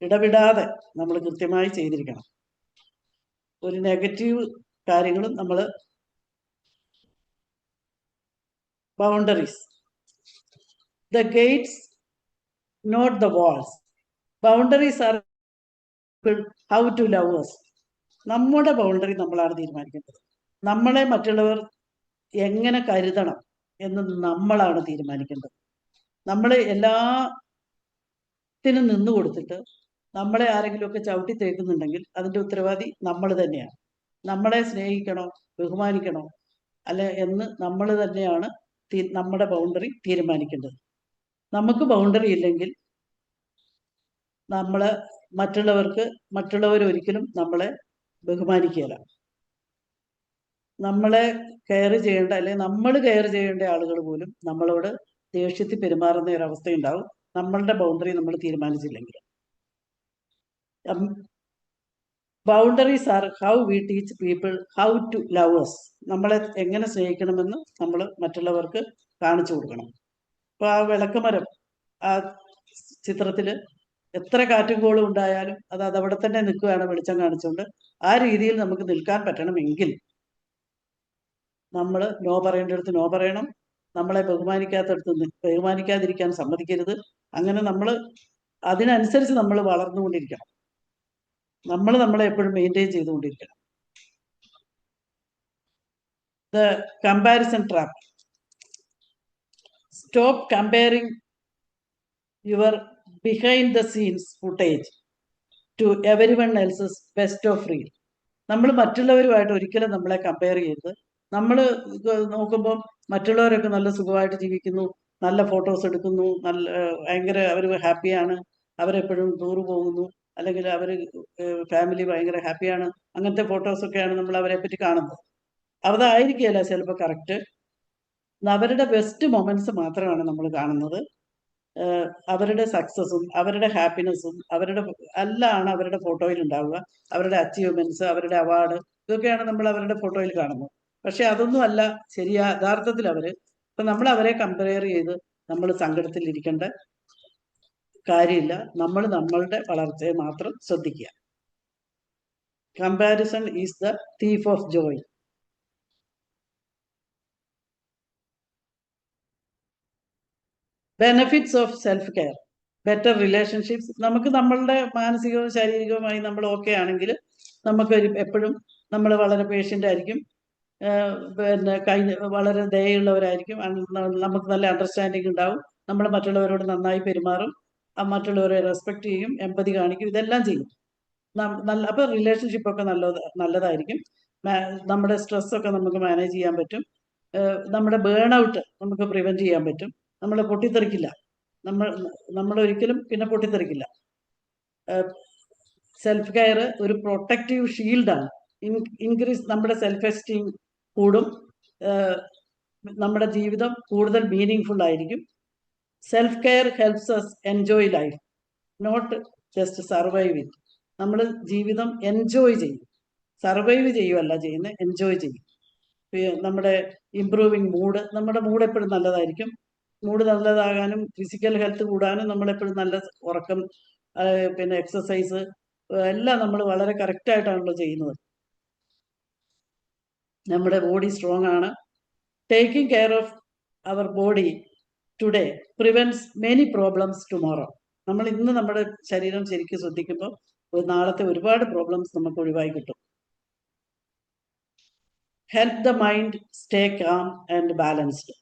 Speaker 2: ഇടവിടാതെ നമ്മൾ കൃത്യമായി ചെയ്തിരിക്കണം. ഒരു നെഗറ്റീവ് കാര്യങ്ങളും നമ്മൾ boundaries. The gates not the walls. Boundaries are how to love us. നമ്മുടെ ബൗണ്ടറി നമ്മളാണ് തീരുമാനിക്കേണ്ടത്. നമ്മളെ മറ്റുള്ളവർ എങ്ങനെ കരുതണം എന്ന് നമ്മളാണ് തീരുമാനിക്കേണ്ടത്. നമ്മൾ എല്ലാത്തിനും നിന്നു കൊടുത്തിട്ട് നമ്മളെ ആരെങ്കിലുമൊക്കെ ചവിട്ടി തേക്കുന്നുണ്ടെങ്കിൽ അതിൻ്റെ ഉത്തരവാദി നമ്മൾ തന്നെയാണ്. നമ്മളെ സ്നേഹിക്കണോ ബഹുമാനിക്കണോ അല്ലെ എന്ന് നമ്മൾ തന്നെയാണ് നമ്മുടെ ബൗണ്ടറി തീരുമാനിക്കേണ്ടത്. നമുക്ക് ബൗണ്ടറി ഇല്ലെങ്കിൽ മറ്റുള്ളവർ ഒരിക്കലും നമ്മളെ ബഹുമാനിക്കുകയില്ല. നമ്മളെ കെയർ ചെയ്യേണ്ട അല്ലെങ്കിൽ നമ്മൾ കെയർ ചെയ്യേണ്ട ആളുകൾ പോലും നമ്മളോട് ദേഷ്യത്തിൽ പെരുമാറുന്ന ഒരവസ്ഥയുണ്ടാവും നമ്മളുടെ ബൗണ്ടറി നമ്മൾ തീരുമാനിച്ചില്ലെങ്കിൽ. Boundaries are how we teach people how to love us. നമ്മളെ എങ്ങനെ സ്നേഹിക്കണമെന്ന് നമ്മൾ മറ്റുള്ളവർക്ക് കാണിച്ചു കൊടുക്കണം. ഇപ്പോൾ ആ വിളക്കുമരം, ആ ചിത്രത്തിൽ എത്ര കാറ്റും കോളും ഉണ്ടായാലും അത് അതവിടെ തന്നെ നിൽക്കുകയാണ് വെളിച്ചം കാണിച്ചുകൊണ്ട്. ആ രീതിയിൽ നമുക്ക് നിൽക്കാൻ പറ്റണമെങ്കിൽ നമ്മൾ നോ പറയേണ്ടടുത്ത് നോ പറയണം. നമ്മളെ ബഹുമാനിക്കാതിരിക്കാൻ സമ്മതിക്കരുത്. അങ്ങനെ നമ്മൾ അതിനനുസരിച്ച് നമ്മൾ വളർന്നുകൊണ്ടിരിക്കണം. നമ്മളെ എപ്പോഴും മെയിൻറ്റെയിൻ ചെയ്തുകൊണ്ടിരിക്കണം. The comparison trap. Stop comparing your behind the scenes footage to everyone else's best of reel. നമ്മൾ മറ്റുള്ളവരുമായിട്ട് ഒരിക്കലും നമ്മളെ കമ്പയർ ചെയ്യരുത്. നമ്മൾ നോക്കുമ്പോൾ മറ്റുള്ളവരൊക്കെ നല്ല സുഖമായിട്ട് ജീവിക്കുന്നു, നല്ല ഫോട്ടോസ് എടുക്കുന്നു, ഭയങ്കര അവർ ഹാപ്പിയാണ്, അവരെപ്പോഴും ടൂർ പോകുന്നു, അല്ലെങ്കിൽ അവർ ഫാമിലി ഭയങ്കര ഹാപ്പിയാണ്, അങ്ങനത്തെ ഫോട്ടോസൊക്കെയാണ് നമ്മൾ അവരെ പറ്റി കാണുന്നത്. അതായിരിക്കില്ല ചിലപ്പോൾ കറക്റ്റ്. അവരുടെ ബെസ്റ്റ് മൊമെന്റ്സ് മാത്രമാണ് നമ്മൾ കാണുന്നത്. അവരുടെ സക്സസും അവരുടെ ഹാപ്പിനെസ്സും എല്ലാം അവരുടെ ഫോട്ടോയിൽ ഉണ്ടാവുക. അവരുടെ അച്ചീവ്മെന്റ്സ്, അവരുടെ അവാർഡ്, ഇതൊക്കെയാണ് നമ്മൾ അവരുടെ ഫോട്ടോയിൽ കാണുന്നത്. പക്ഷെ അതൊന്നും അല്ല യഥാർത്ഥത്തിൽ ഇപ്പം നമ്മൾ അവരെ കമ്പയർ ചെയ്ത് നമ്മൾ സങ്കടത്തിൽ ഇരിക്കേണ്ട കാര്യമില്ല. നമ്മൾ നമ്മളുടെ വളർച്ചയെ മാത്രം ശ്രദ്ധിക്കുക. Comparison is the thief of Joy. Benefits of self care: better relationships. നമുക്ക് നമ്മളുടെ മാനസികവും ശാരീരികവുമായി നമ്മൾ ഓക്കെ ആണെങ്കിൽ നമുക്ക് എപ്പോഴും നമ്മൾ വളരെ പേഷ്യൻ്റ് ആയിരിക്കും, വളരെ ദയുള്ളവരായിരിക്കും, നമുക്ക് നല്ല അണ്ടർസ്റ്റാൻഡിങ് ഉണ്ടാവും, നമ്മൾ മറ്റുള്ളവരോട് നന്നായി പെരുമാറും, മറ്റുള്ളവരെ റെസ്പെക്ട് ചെയ്യും, എമ്പതി കാണിക്കും, ഇതെല്ലാം ചെയ്യും. അപ്പോൾ റിലേഷൻഷിപ്പൊക്കെ നല്ലതായിരിക്കും. നമ്മുടെ സ്ട്രെസ്സൊക്കെ നമുക്ക് മാനേജ് ചെയ്യാൻ പറ്റും. നമ്മുടെ ബേൺ ഔട്ട് നമുക്ക് പ്രിവെൻറ്റ് ചെയ്യാൻ പറ്റും. നമ്മൾ പൊട്ടിത്തെറിക്കില്ല, നമ്മളൊരിക്കലും പിന്നെ പൊട്ടിത്തെറിക്കില്ല. സെൽഫ് കെയർ ഒരു പ്രൊട്ടക്റ്റീവ് ഷീൽഡാണ്. ഇൻക്രീസ് നമ്മുടെ സെൽഫ് എസ്റ്റീം കൂടും. നമ്മുടെ ജീവിതം കൂടുതൽ മീനിങ് ഫുൾ ആയിരിക്കും. Self care helps us enjoy life, not just survive it. നമ്മൾ ജീവിതം എൻജോയ് ചെയ്യും, സർവൈവ് ചെയ്യുമല്ല ചെയ്യുന്നത്, എൻജോയ് ചെയ്യും. നമ്മുടെ ഇംപ്രൂവിങ് മൂഡ്, നമ്മുടെ മൂഡ് എപ്പോഴും നല്ലതായിരിക്കും. മൂഡ് നല്ലതാകാനും ഫിസിക്കൽ ഹെൽത്ത് കൂടാനും നമ്മളെപ്പോഴും നല്ല ഉറക്കം, പിന്നെ എക്സസൈസ് എല്ലാം നമ്മൾ വളരെ കറക്റ്റായിട്ടാണല്ലോ ചെയ്യുന്നത്. നമ്മുടെ ബോഡി സ്ട്രോങ് ആണ്. Taking care of our body today prevents many problems tomorrow. നമ്മൾ ഇന്ന് നമ്മുടെ ശരീരം ശരിക്കും ശ്രദ്ധിക്കുമ്പോൾ നാളത്തെ ഒരുപാട് പ്രോബ്ലംസ് നമുക്ക് ഒഴിവായി കിട്ടും. Help the mind stay calm and balanced.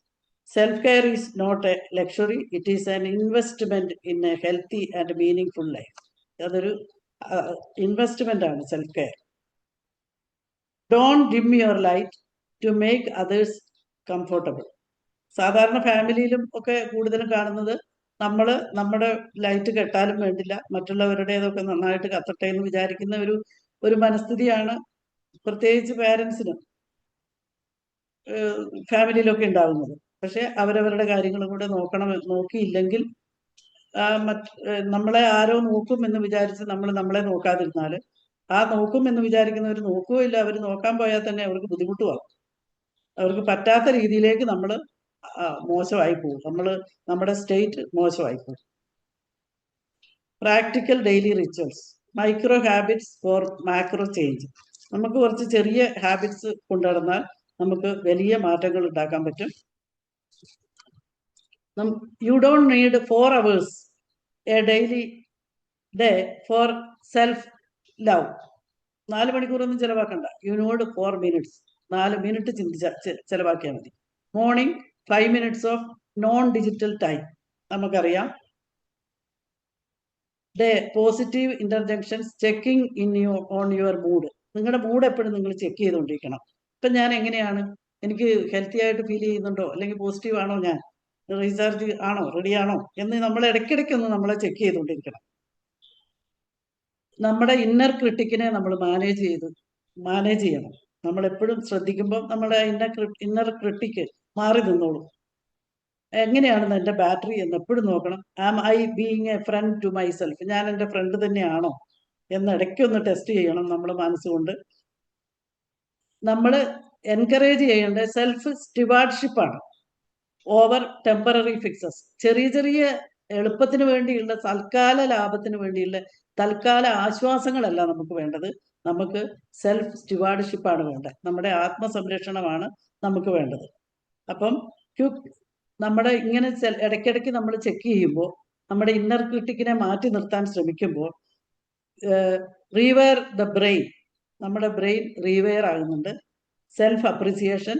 Speaker 2: Self care is not a luxury, it is an investment in a healthy and meaningful life. അതൊരു ഇൻവെസ്റ്റ്മെന്റ് ആണ് self care. Don't dim your light to make others comfortable. സാധാരണ ഫാമിലിയിലും ഒക്കെ കൂടുതലും കാണുന്നത് നമ്മൾ നമ്മുടെ light കെട്ടാലും വേണ്ടില്ല, മറ്റുള്ളവരുടേതൊക്കെ നന്നായിട്ട് കത്തട്ടെ എന്ന് വിചാരിക്കുന്ന ഒരു മനസ്ഥിതിയാണ് പ്രത്യേകിച്ച് പേരൻസിനും ഫാമിലിയിലൊക്കെ ഉണ്ടാകുന്നത്. പക്ഷെ അവരവരുടെ കാര്യങ്ങളും കൂടെ നോക്കിയില്ലെങ്കിൽ നമ്മളെ ആരോ നോക്കും എന്ന് വിചാരിച്ച് നമ്മളെ നോക്കാതിരുന്നാൽ, ആ നോക്കും എന്ന് വിചാരിക്കുന്നവർ നോക്കുകയില്ല, അവർ നോക്കാൻ പോയാൽ തന്നെ അവർക്ക് ബുദ്ധിമുട്ടുമാകും. അവർക്ക് പറ്റാത്ത രീതിയിലേക്ക് നമ്മൾ മോശമായി പോകും, നമ്മുടെ സ്റ്റേറ്റ് മോശമായി പോകും. Practical daily rituals, micro habits for macro change. നമുക്ക് കുറച്ച് ചെറിയ ഹാബിറ്റ്സ് കൊണ്ടുനടന്നാൽ നമുക്ക് വലിയ മാറ്റങ്ങൾ ഉണ്ടാക്കാൻ പറ്റും. You don't need 4 hours a daily day for self love. 4 മണിക്കൂറൊന്നും ചിലവാക്കണ്ട. You need 4 minutes. 4 മിനിറ്റ് ചിലവാക്കിയാൽ മതി. Morning 5 minutes of non digital time. നമുക്കറിയാം, day positive interjections, checking on your mood. നിങ്ങളുടെ മൂഡ് എപ്പോഴും നിങ്ങൾ ചെക്ക് ചെയ്തുകൊണ്ടിരിക്കണം. ഇപ്പം ഞാൻ എങ്ങനെയാണ്, എനിക്ക് ഹെൽത്തി ആയിട്ട് ഫീൽ ചെയ്യുന്നുണ്ടോ, അല്ലെങ്കിൽ പോസിറ്റീവ് ആണോ, ഞാൻ റീചാർജ് ആണോ, റെഡി ആണോ എന്ന് നമ്മൾ ഇടയ്ക്കിടയ്ക്കൊന്ന് നമ്മളെ ചെക്ക് ചെയ്തുകൊണ്ടിരിക്കണം. നമ്മുടെ ഇന്നർ ക്രിട്ടിക്കിനെ നമ്മൾ മാനേജ് ചെയ്യണം. നമ്മളെപ്പോഴും ശ്രദ്ധിക്കുമ്പോൾ നമ്മുടെ ഇന്നർ ക്രിട്ടിക്ക് മാറി നിന്നോളും. എങ്ങനെയാണ് എൻ്റെ ബാറ്ററി എന്ന് എപ്പോഴും നോക്കണം. Am I being a friend to myself, ഞാൻ എൻ്റെ ഫ്രണ്ട് തന്നെയാണോ എന്ന് ഇടയ്ക്കൊന്ന് ടെസ്റ്റ് ചെയ്യണം നമ്മൾ മനസ്സുകൊണ്ട്. നമ്മൾ എൻകറേജ് ചെയ്യേണ്ട സെൽഫ് സ്റ്റിവാർഡ്ഷിപ്പാണ് ഓവർ ടെമ്പററി ഫിക്സസ്. ചെറിയ എളുപ്പത്തിന് വേണ്ടിയുള്ള തൽക്കാല ലാഭത്തിന് വേണ്ടിയുള്ള തൽക്കാല ആശ്വാസങ്ങളല്ല നമുക്ക് വേണ്ടത്. നമുക്ക് സെൽഫ് സ്റ്റിവാർഡ്ഷിപ്പാണ് വേണ്ടത്, നമ്മുടെ ആത്മസംരക്ഷണമാണ് നമുക്ക് വേണ്ടത്. അപ്പം നമ്മുടെ ഇങ്ങനെ ഇടയ്ക്കിടയ്ക്ക് നമ്മൾ ചെക്ക് ചെയ്യുമ്പോൾ, നമ്മുടെ ഇന്നർ ക്രിട്ടിക്കിനെ മാറ്റി നിർത്താൻ ശ്രമിക്കുമ്പോൾ റീവെയർ ദ ബ്രെയിൻ, നമ്മുടെ ബ്രെയിൻ റീവെയർ ആകുന്നുണ്ട്. സെൽഫ് അപ്രിസിയേഷൻ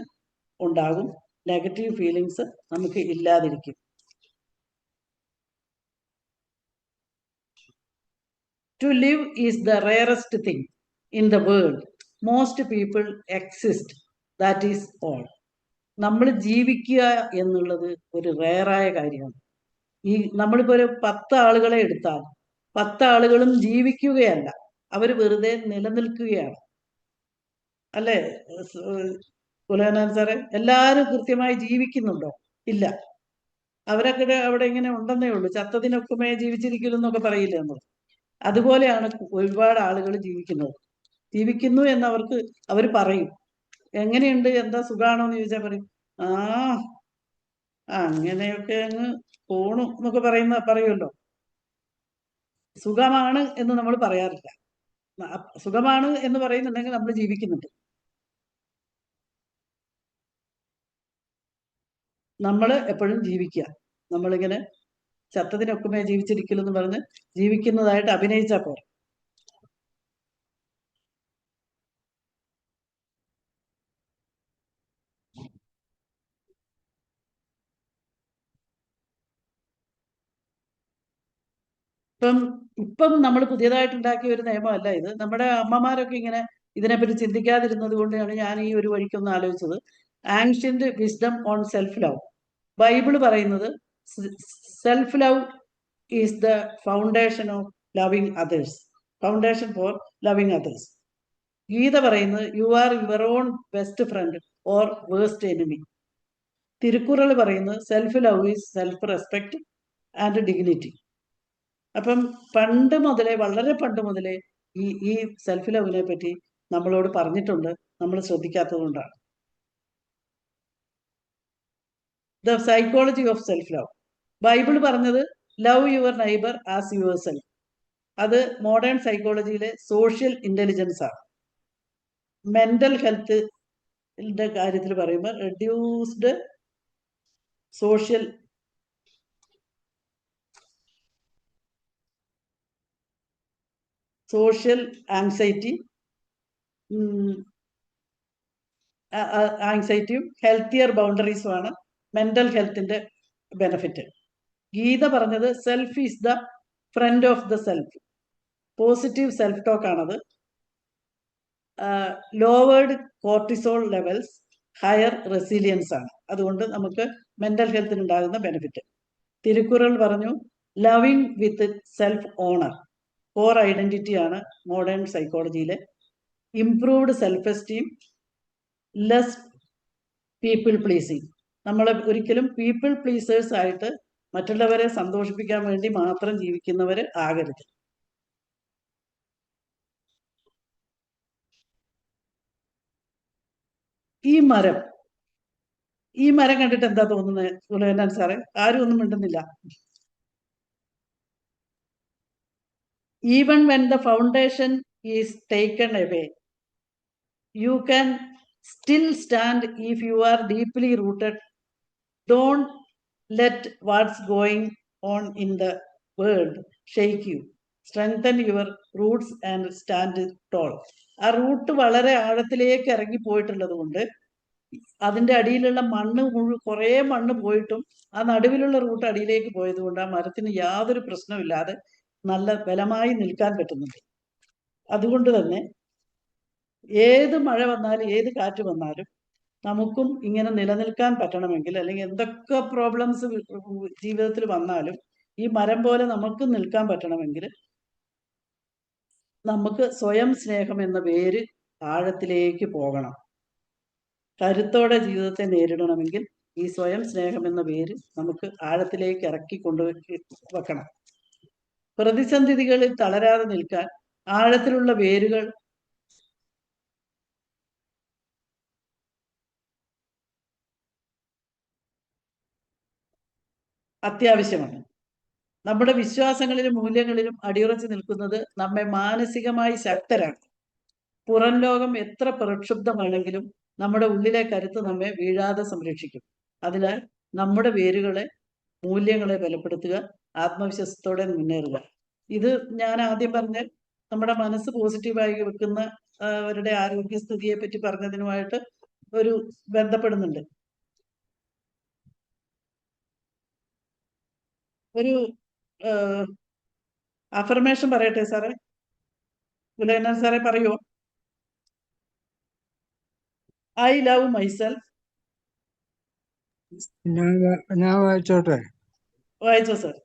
Speaker 2: ഉണ്ടാകും, നെഗറ്റീവ് ഫീലിങ്സ് നമുക്ക് ഇല്ലാതിരിക്കും. To live is the rarest thing in the world. Most people exist. That is all. നമ്മൾ ജീവിക്കുക എന്നുള്ളത് ഒരു റെയറായ കാര്യമാണ്. നമ്മളിപ്പോൾ ഒരു 10 ആളുകളെ എടുത്താൽ 10 ആളുകളും ജീവിക്കുകയല്ല, അവർ വെറുതെ നിലനിൽക്കുകയാണ്. അല്ലേ കുലനാൻ സാറേ? എല്ലാവരും കൃത്യമായി ജീവിക്കുന്നുണ്ടോ? ഇല്ല. അവരൊക്കെ അവിടെ ഇങ്ങനെ ഉണ്ടെന്നേ ഉള്ളൂ. ചത്തതിനൊക്കുമേ ജീവിച്ചിരിക്കുന്നു എന്നൊക്കെ പറയില്ലേ നമ്മൾ? അതുപോലെയാണ് ഒരുപാട് ആളുകൾ ജീവിക്കുന്നു എന്നവർക്ക് അവർ പറയും. എങ്ങനെയുണ്ട്, എന്താ സുഖാണോ എന്ന് ചോദിച്ചാൽ പറയും, അങ്ങനെയൊക്കെ അങ്ങ് പോണു എന്നൊക്കെ പറയുമല്ലോ. സുഖമാണ് എന്ന് നമ്മൾ പറയാറില്ല. സുഖമാണ് എന്ന് പറയുന്നുണ്ടെങ്കിൽ നമ്മൾ ജീവിക്കുന്നുണ്ട്. നമ്മൾ എപ്പോഴും ജീവിക്കുക. നമ്മളിങ്ങനെ ചത്തതിനൊക്കുമേ ജീവിച്ചിരിക്കലെന്ന് പറഞ്ഞ് ജീവിക്കുന്നതായിട്ട് അഭിനയിച്ചാൽ പോരെ. ഇപ്പം നമ്മൾ പുതിയതായിട്ടുണ്ടാക്കിയ ഒരു നിയമമല്ല ഇത്. നമ്മുടെ അമ്മമാരൊക്കെ ഇങ്ങനെ ഇതിനെപ്പറ്റി ചിന്തിക്കാതിരുന്നത് കൊണ്ടാണ് ഞാൻ ഈ ഒരു വഴിക്കൊന്ന് ആലോചിച്ചത്. Ancient wisdom on self love. Bible പറയുന്നത് self love is the foundation of loving others, foundation for loving others. Gita പറയുന്നത് you are your own best friend or worst enemy. Thirukkural പറയുന്നത് self love is self respect and dignity. അപ്പം പണ്ട് മുതലേ, വളരെ പണ്ട് മുതലേ ഈ സെൽഫ് ലവിനെ പറ്റി നമ്മളോട് പറഞ്ഞിട്ടുണ്ട്, നമ്മൾ ശ്രദ്ധിക്കാത്തത് കൊണ്ടാണ്. The psychology of self love. Bible പറഞ്ഞത് love your neighbour as your self. അത് മോഡേൺ സൈക്കോളജിയിലെ സോഷ്യൽ ഇന്റലിജൻസ് ആണ്. മെന്റൽ ഹെൽത്തിന്റെ കാര്യത്തിൽ പറയുമ്പോൾ റെഡ്യൂസ്ഡ് സോഷ്യൽ ആങ്സൈറ്റിയും ഹെൽത്തിയർ ബൗണ്ടറീസുമാണ് മെന്റൽ ഹെൽത്തിന്റെ ബെനിഫിറ്റ്. ഗീത പറഞ്ഞത് self is the friend of the self. Positive self talk ആണത്. Lowered cortisol levels, higher resilience ആണ്. അതുകൊണ്ട് നമുക്ക് മെന്റൽ ഹെൽത്തിനുണ്ടാകുന്ന ബെനിഫിറ്റ്. തിരുക്കുറൾ പറഞ്ഞു loving with self honour, core identity ആണ് modern സൈക്കോളജിയിലെ. Improved self esteem, less people pleasing. നമ്മൾ ഒരിക്കലും പീപ്പിൾ പ്ലീസേഴ്സ് ആയിട്ട് മറ്റുള്ളവരെ സന്തോഷിപ്പിക്കാൻ വേണ്ടി മാത്രം ജീവിക്കുന്നവർ ആകരുത്. ഈ മരം കണ്ടിട്ട് എന്താ തോന്നുന്നത് സുലൈമാൻ സാറേ? ആരും ഒന്നും മിണ്ടുന്നില്ല. Even when the foundation is taken away, you can still stand if you are deeply rooted. Don't let what's going on in the world shake you. Strengthen your roots and stand tall. ആ root വളരെ ആഴത്തിലേക്ക് ഇറങ്ങി പോയിട്ടുള്ളത് കൊണ്ട് അതിന്റെ അടിയിലുള്ള കുറേ മണ്ണ് പോയിട്ടും ആ നടുവിലുള്ള റൂട്ട് അടിയിലേക്ക് പോയത് കൊണ്ട് ആ മരത്തിന് യാതൊരു പ്രശ്നമില്ലാതെ നല്ല ബലമായി നിൽക്കാൻ പറ്റുന്നുണ്ട്. അതുകൊണ്ട് തന്നെ ഏത് മഴ വന്നാലും ഏത് കാറ്റ് വന്നാലും നമുക്കും ഇങ്ങനെ നിലനിൽക്കാൻ പറ്റണമെങ്കിൽ, അല്ലെങ്കിൽ എന്തൊക്കെ പ്രോബ്ലംസ് ജീവിതത്തിൽ വന്നാലും ഈ മരം പോലെ നമുക്ക് നിൽക്കാൻ പറ്റണമെങ്കിൽ നമുക്ക് സ്വയം സ്നേഹം എന്ന പേര് ആഴത്തിലേക്ക് പോകണം. കരുത്തോടെ ജീവിതത്തെ നേരിടണമെങ്കിൽ ഈ സ്വയം സ്നേഹം എന്ന പേര് നമുക്ക് ആഴത്തിലേക്ക് ഇറക്കി വെക്കണം. പ്രതിസന്ധികളിൽ തളരാതെ നിൽക്കാൻ ആഴത്തിലുള്ള വേരുകൾ അത്യാവശ്യമാണ്. നമ്മുടെ വിശ്വാസങ്ങളിലും മൂല്യങ്ങളിലും അടിയുറച്ചു നിൽക്കുന്നത് നമ്മെ മാനസികമായി ശക്തരാണ്. പുറം ലോകം എത്ര പ്രക്ഷുബ്ധമാണെങ്കിലും നമ്മുടെ ഉള്ളിലെ കരുത്ത് നമ്മെ വീഴാതെ സംരക്ഷിക്കും. അതിനാൽ നമ്മുടെ വേരുകളെ, മൂല്യങ്ങളെ ബലപ്പെടുത്തുക, ആത്മവിശ്വാസത്തോടെ മുന്നേറുക. ഇത് ഞാൻ ആദ്യം പറഞ്ഞ നമ്മുടെ മനസ്സ് പോസിറ്റീവായി വെക്കുന്ന അവരുടെ ആരോഗ്യസ്ഥിതിയെ പറ്റി പറഞ്ഞതിനുമായിട്ട് ഒരു ബന്ധപ്പെടുന്നുണ്ട്. ഒരു അഫർമേഷൻ പറയട്ടെ സാറേ? സുലൈമാൻ സാറേ പറയോ? I love myself.
Speaker 3: ഞാൻ വായിച്ചോട്ടെ?
Speaker 2: വായിച്ചോ സാർ.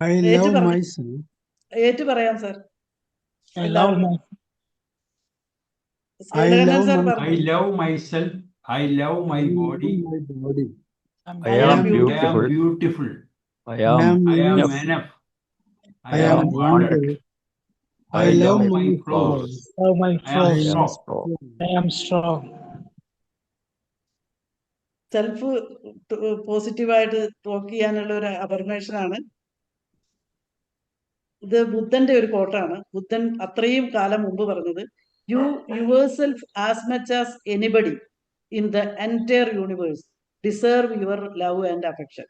Speaker 3: I love myself.
Speaker 2: ഏറ്റു പറയാം sir.
Speaker 6: I love myself. I love my body.
Speaker 5: I am beautiful. I am
Speaker 6: enough. I am wanted.
Speaker 3: I love
Speaker 6: my flaws.
Speaker 3: I am strong.
Speaker 2: Self പോസിറ്റീവായിട്ട് talk ചെയ്യാനുള്ള ഒരു അഫർമേഷനാണ് ഇത്. ബുദ്ധന്റെ ഒരു കോട്ടാണ്. ബുദ്ധൻ അത്രയും കാലം മുമ്പ് പറഞ്ഞത്, you yourself as much as anybody in the entire universe deserve your love and affection.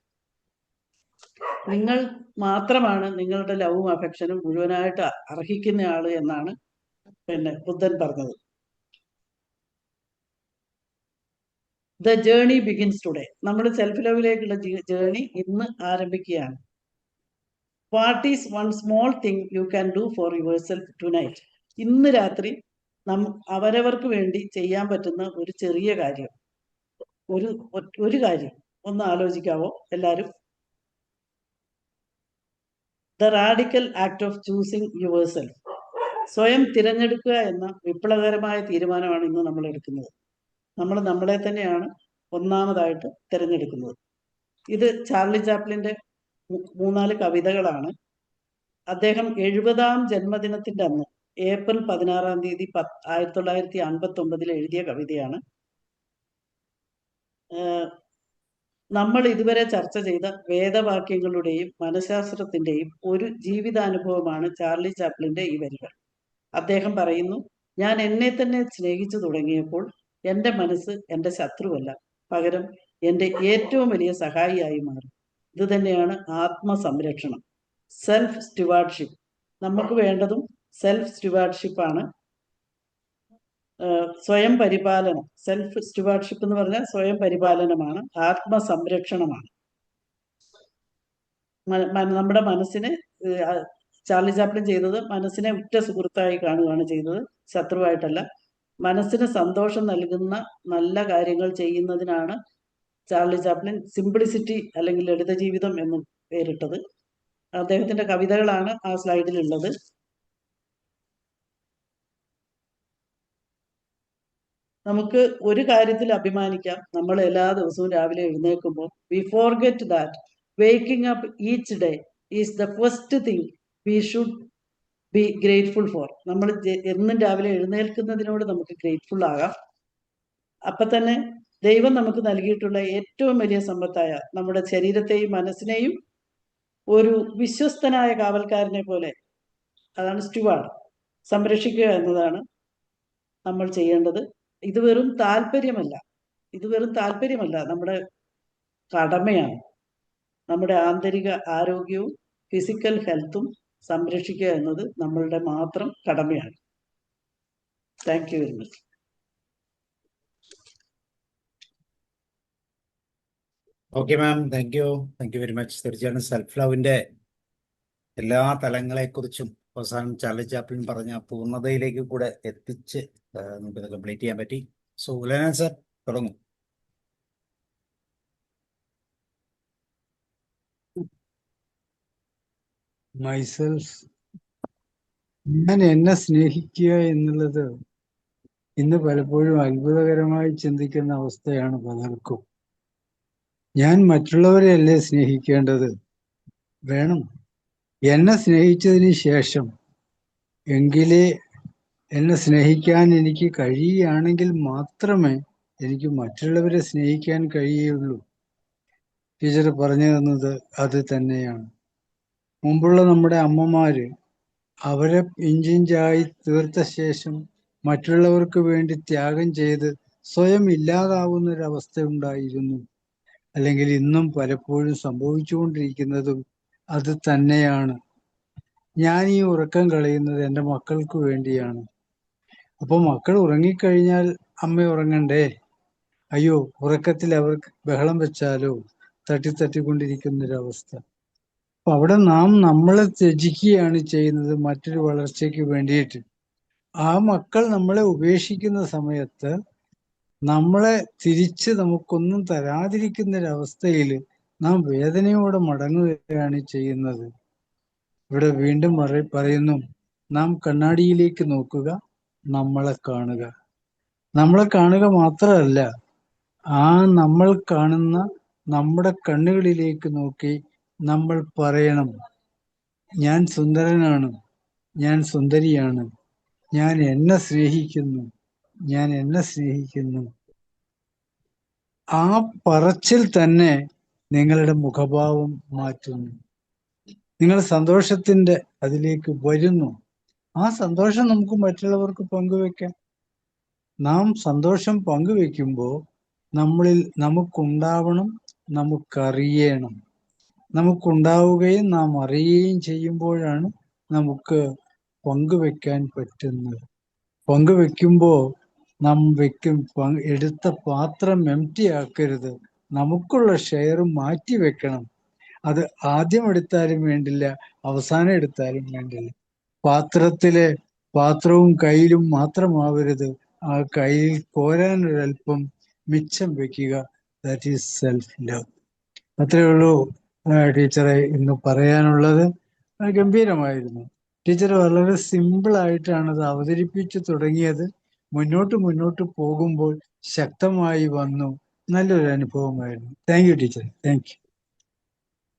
Speaker 2: നിങ്ങൾ മാത്രമാണ് നിങ്ങളുടെ ലവും അഫെക്ഷനും മുഴുവനായിട്ട് അർഹിക്കുന്ന ആള് എന്നാണ് ബുദ്ധൻ പറഞ്ഞത്. The journey begins today. നമ്മുടെ സെൽഫ് ലവിലേക്കുള്ള ജേർണി ഇന്ന് ആരംഭിക്കുകയാണ്. What is one small thing you can do for your self tonight. ഇന്ന് രാത്രി അവരവർക്ക് വേണ്ടി ചെയ്യാൻ പറ്റുന്ന ഒരു ചെറിയ കാര്യം, ഒരു കാര്യം ഒന്ന് ആലോചിക്കാവോ എല്ലാവരും? The radical act of choosing your self. സ്വയം തിരഞ്ഞെടുക്കുക എന്ന വിപ്ലവകരമായ തീരുമാനമാണ് ഇന്ന് നമ്മൾ എടുക്കുന്നത്. നമ്മൾ നമ്മളെ തന്നെയാണ് ഒന്നാമതായിട്ട് തിരഞ്ഞെടുക്കുന്നത്. ഇത് ചാർലി ചാപ്ലിന്റെ 3-4 കവിതകളാണ്. അദ്ദേഹം 70ാം ജന്മദിനത്തിന്റെ അന്ന് ഏപ്രിൽ 16-ാം തീയതി 1959 എഴുതിയ കവിതയാണ്. നമ്മൾ ഇതുവരെ ചർച്ച ചെയ്ത വേദവാക്യങ്ങളുടെയും മനഃശാസ്ത്രത്തിന്റെയും ഒരു ജീവിതാനുഭവമാണ് ചാർലി ചാപ്ലിന്റെ ഈ വരികൾ. അദ്ദേഹം പറയുന്നു, ഞാൻ എന്നെ തന്നെ സ്നേഹിച്ചു തുടങ്ങിയപ്പോൾ എൻ്റെ മനസ്സ് എൻ്റെ ശത്രുവല്ല, പകരം എൻ്റെ ഏറ്റവും വലിയ സഹായിയായി മാറി. ഇത് തന്നെയാണ് ആത്മസംരക്ഷണം, സെൽഫ് സ്റ്റുവാർഡ്ഷിപ്പ്. നമുക്ക് വേണ്ടതും സെൽഫ് സ്റ്റുവാർഡ്ഷിപ്പാണ്. സ്വയം പരിപാലനം, സെൽഫ് സ്റ്റുവാർഡ്ഷിപ്പ് എന്ന് പറഞ്ഞാൽ സ്വയം പരിപാലനമാണ്, ആത്മസംരക്ഷണമാണ്. നമ്മുടെ മനസ്സിനെ, ചാർലി ചാപ്ലിൻ ചെയ്തത് മനസ്സിനെ ഉറ്റ സുഹൃത്തായി കാണുകയാണ് ചെയ്തത്, ശത്രുവായിട്ടല്ല. മനസ്സിന് സന്തോഷം നൽകുന്ന നല്ല കാര്യങ്ങൾ ചെയ്യുന്നതിനാണ് ചാർലി ചാപ്ലിൻ സിംപ്ലിസിറ്റി അല്ലെങ്കിൽ ലളിത ജീവിതം എന്ന് പേരിട്ടത്. അദ്ദേഹത്തിന്റെ കവിതകളാണ് ആ സ്ലൈഡിലുള്ളത്. നമുക്ക് ഒരു കാര്യത്തിൽ അഭിമാനിക്കാം. നമ്മൾ എല്ലാ ദിവസവും രാവിലെ എഴുന്നേൽക്കുമ്പോൾ we forget that waking up each day is the first thing we should be grateful for. നമ്മൾ എന്നും രാവിലെ എഴുന്നേൽക്കുന്നതിനോട് നമുക്ക് ഗ്രേറ്റ്ഫുൾ ആകാം. അപ്പൊ തന്നെ ദൈവം നമുക്ക് നൽകിയിട്ടുള്ള ഏറ്റവും വലിയ സമ്പത്തായ നമ്മുടെ ശരീരത്തെയും മനസ്സിനെയും ഒരു വിശ്വസ്തനായ കാവൽക്കാരനെ പോലെ, അതാണ് സ്റ്റുവാർഡ്, സംരക്ഷിക്കുക എന്നതാണ് നമ്മൾ ചെയ്യേണ്ടത്. ഇത് വെറും താല്പര്യമല്ല, നമ്മുടെ കടമയാണ്. നമ്മുടെ ആന്തരിക ആരോഗ്യവും ഫിസിക്കൽ ഹെൽത്തും സംരക്ഷിക്കുക എന്നത് നമ്മളുടെ മാത്രം കടമയാണ്. Thank you very much.
Speaker 1: Okay ma'am, thank you very much. തീർച്ചയായും സെൽഫ് ലവിന്റെ എല്ലാ തലങ്ങളെക്കുറിച്ചും അവസാനം ചാർലി ചാപ്ലിൻ പറഞ്ഞ പൂർണ്ണതയിലേക്ക് കൂടെ എത്തിച്ച് നമുക്കിത് കംപ്ലീറ്റ് ചെയ്യാൻ പറ്റി. സോ ഉലയനാൻ സർ തുടങ്ങും.
Speaker 3: മൈസെൽഫ്, ഞാൻ എന്നെ സ്നേഹിക്കുക എന്നുള്ളത് ഇന്ന് പലപ്പോഴും അത്ഭുതകരമായി ചിന്തിക്കുന്ന അവസ്ഥയാണ് പലർക്കും. ഞാൻ മറ്റുള്ളവരെയല്ലേ സ്നേഹിക്കേണ്ടത്? വേണം. എന്നെ സ്നേഹിച്ചതിന് ശേഷം എങ്കിലേ എന്നെ സ്നേഹിക്കാൻ എനിക്ക് കഴിയുകയാണെങ്കിൽ മാത്രമേ എനിക്ക് മറ്റുള്ളവരെ സ്നേഹിക്കാൻ കഴിയുള്ളൂ. ടീച്ചർ പറഞ്ഞു തന്നത് അത് തന്നെയാണ്. മുമ്പുള്ള നമ്മുടെ അമ്മമാര് അവരെ ഇഞ്ചിഞ്ചായി തീർത്ത ശേഷം മറ്റുള്ളവർക്ക് വേണ്ടി ത്യാഗം ചെയ്ത് സ്വയം ഇല്ലാതാവുന്നൊരവസ്ഥ ഉണ്ടായിരുന്നു. അല്ലെങ്കിൽ ഇന്നും പലപ്പോഴും സംഭവിച്ചുകൊണ്ടിരിക്കുന്നതും അത് തന്നെയാണ്. ഞാൻ ഈ ഉറക്കം കളയുന്നത് എൻ്റെ മക്കൾക്ക് വേണ്ടിയാണ്. അപ്പൊ മക്കൾ ഉറങ്ങിക്കഴിഞ്ഞാൽ അമ്മ ഉറങ്ങണ്ടേ? അയ്യോ, ഉറക്കത്തിൽ അവർക്ക് ബഹളം വെച്ചാലോ, തട്ടിക്കൊണ്ടിരിക്കുന്നൊരവസ്ഥ. അപ്പൊ അവിടെ നാം നമ്മളെ ത്യജിക്കുകയാണ് ചെയ്യുന്നത് മറ്റൊരു വളർച്ചയ്ക്ക് വേണ്ടിയിട്ട്. ആ മക്കൾ നമ്മളെ ഉപേക്ഷിക്കുന്ന സമയത്ത് നമ്മളെ തിരിച്ച് നമുക്കൊന്നും തരാതിരിക്കുന്നൊരവസ്ഥയിൽ നാം വേദനയോടെ മടങ്ങുകയാണ് ചെയ്യുന്നത്. ഇവിടെ വീണ്ടും പറയുന്നു, നാം കണ്ണാടിയിലേക്ക് നോക്കുക, നമ്മളെ കാണുക. നമ്മളെ കാണുക മാത്രമല്ല, ആ നമ്മൾ കാണുന്ന നമ്മുടെ കണ്ണുകളിലേക്ക് നോക്കി നമ്മൾ പറയണം, ഞാൻ സുന്ദരനാണ്, ഞാൻ സുന്ദരിയാണ്, ഞാൻ എന്നെ സ്നേഹിക്കുന്നു. ആ പറച്ചിൽ തന്നെ നിങ്ങളുടെ മുഖഭാവം മാറ്റുന്നു. നിങ്ങൾ സന്തോഷത്തിന്റെ അതിലേക്ക് വരുന്നു. ആ സന്തോഷം നമുക്ക് മറ്റുള്ളവർക്ക് പങ്കുവെക്കാം. നാം സന്തോഷം പങ്കുവെക്കുമ്പോൾ നമുക്കുണ്ടാവണം, നമുക്കറിയണം. നമുക്കുണ്ടാവുകയും നാം അറിയുകയും ചെയ്യുമ്പോഴാണ് നമുക്ക് പങ്കുവെക്കാൻ പറ്റുന്നത്. പങ്കുവെക്കുമ്പോൾ നാം എടുത്ത പാത്രം എംപ്റ്റി ആക്കരുത്. നമുക്കുള്ള ഷെയർ മാറ്റി വെക്കണം. അത് ആദ്യം എടുത്താലും വേണ്ടില്ല, അവസാനം എടുത്താലും വേണ്ടില്ല. പാത്രവും കയ്യിലും മാത്രമാവരുത്. ആ കയ്യിൽ കോരാനൊരൽപ്പം മിച്ചം വെക്കുക. That is self love. അത്രയേ ഉള്ളൂ ടീച്ചറെ ഇന്ന് പറയാനുള്ളത്. ഗംഭീരമായിരുന്നു. ടീച്ചർ വളരെ സിമ്പിളായിട്ടാണ് അത് അവതരിപ്പിച്ചു തുടങ്ങിയത്. മുന്നോട്ട് പോകുമ്പോൾ ശക്തമായി വന്നു. നല്ലൊരു അനുഭവമായിരുന്നു. Thank you teacher. Thank you.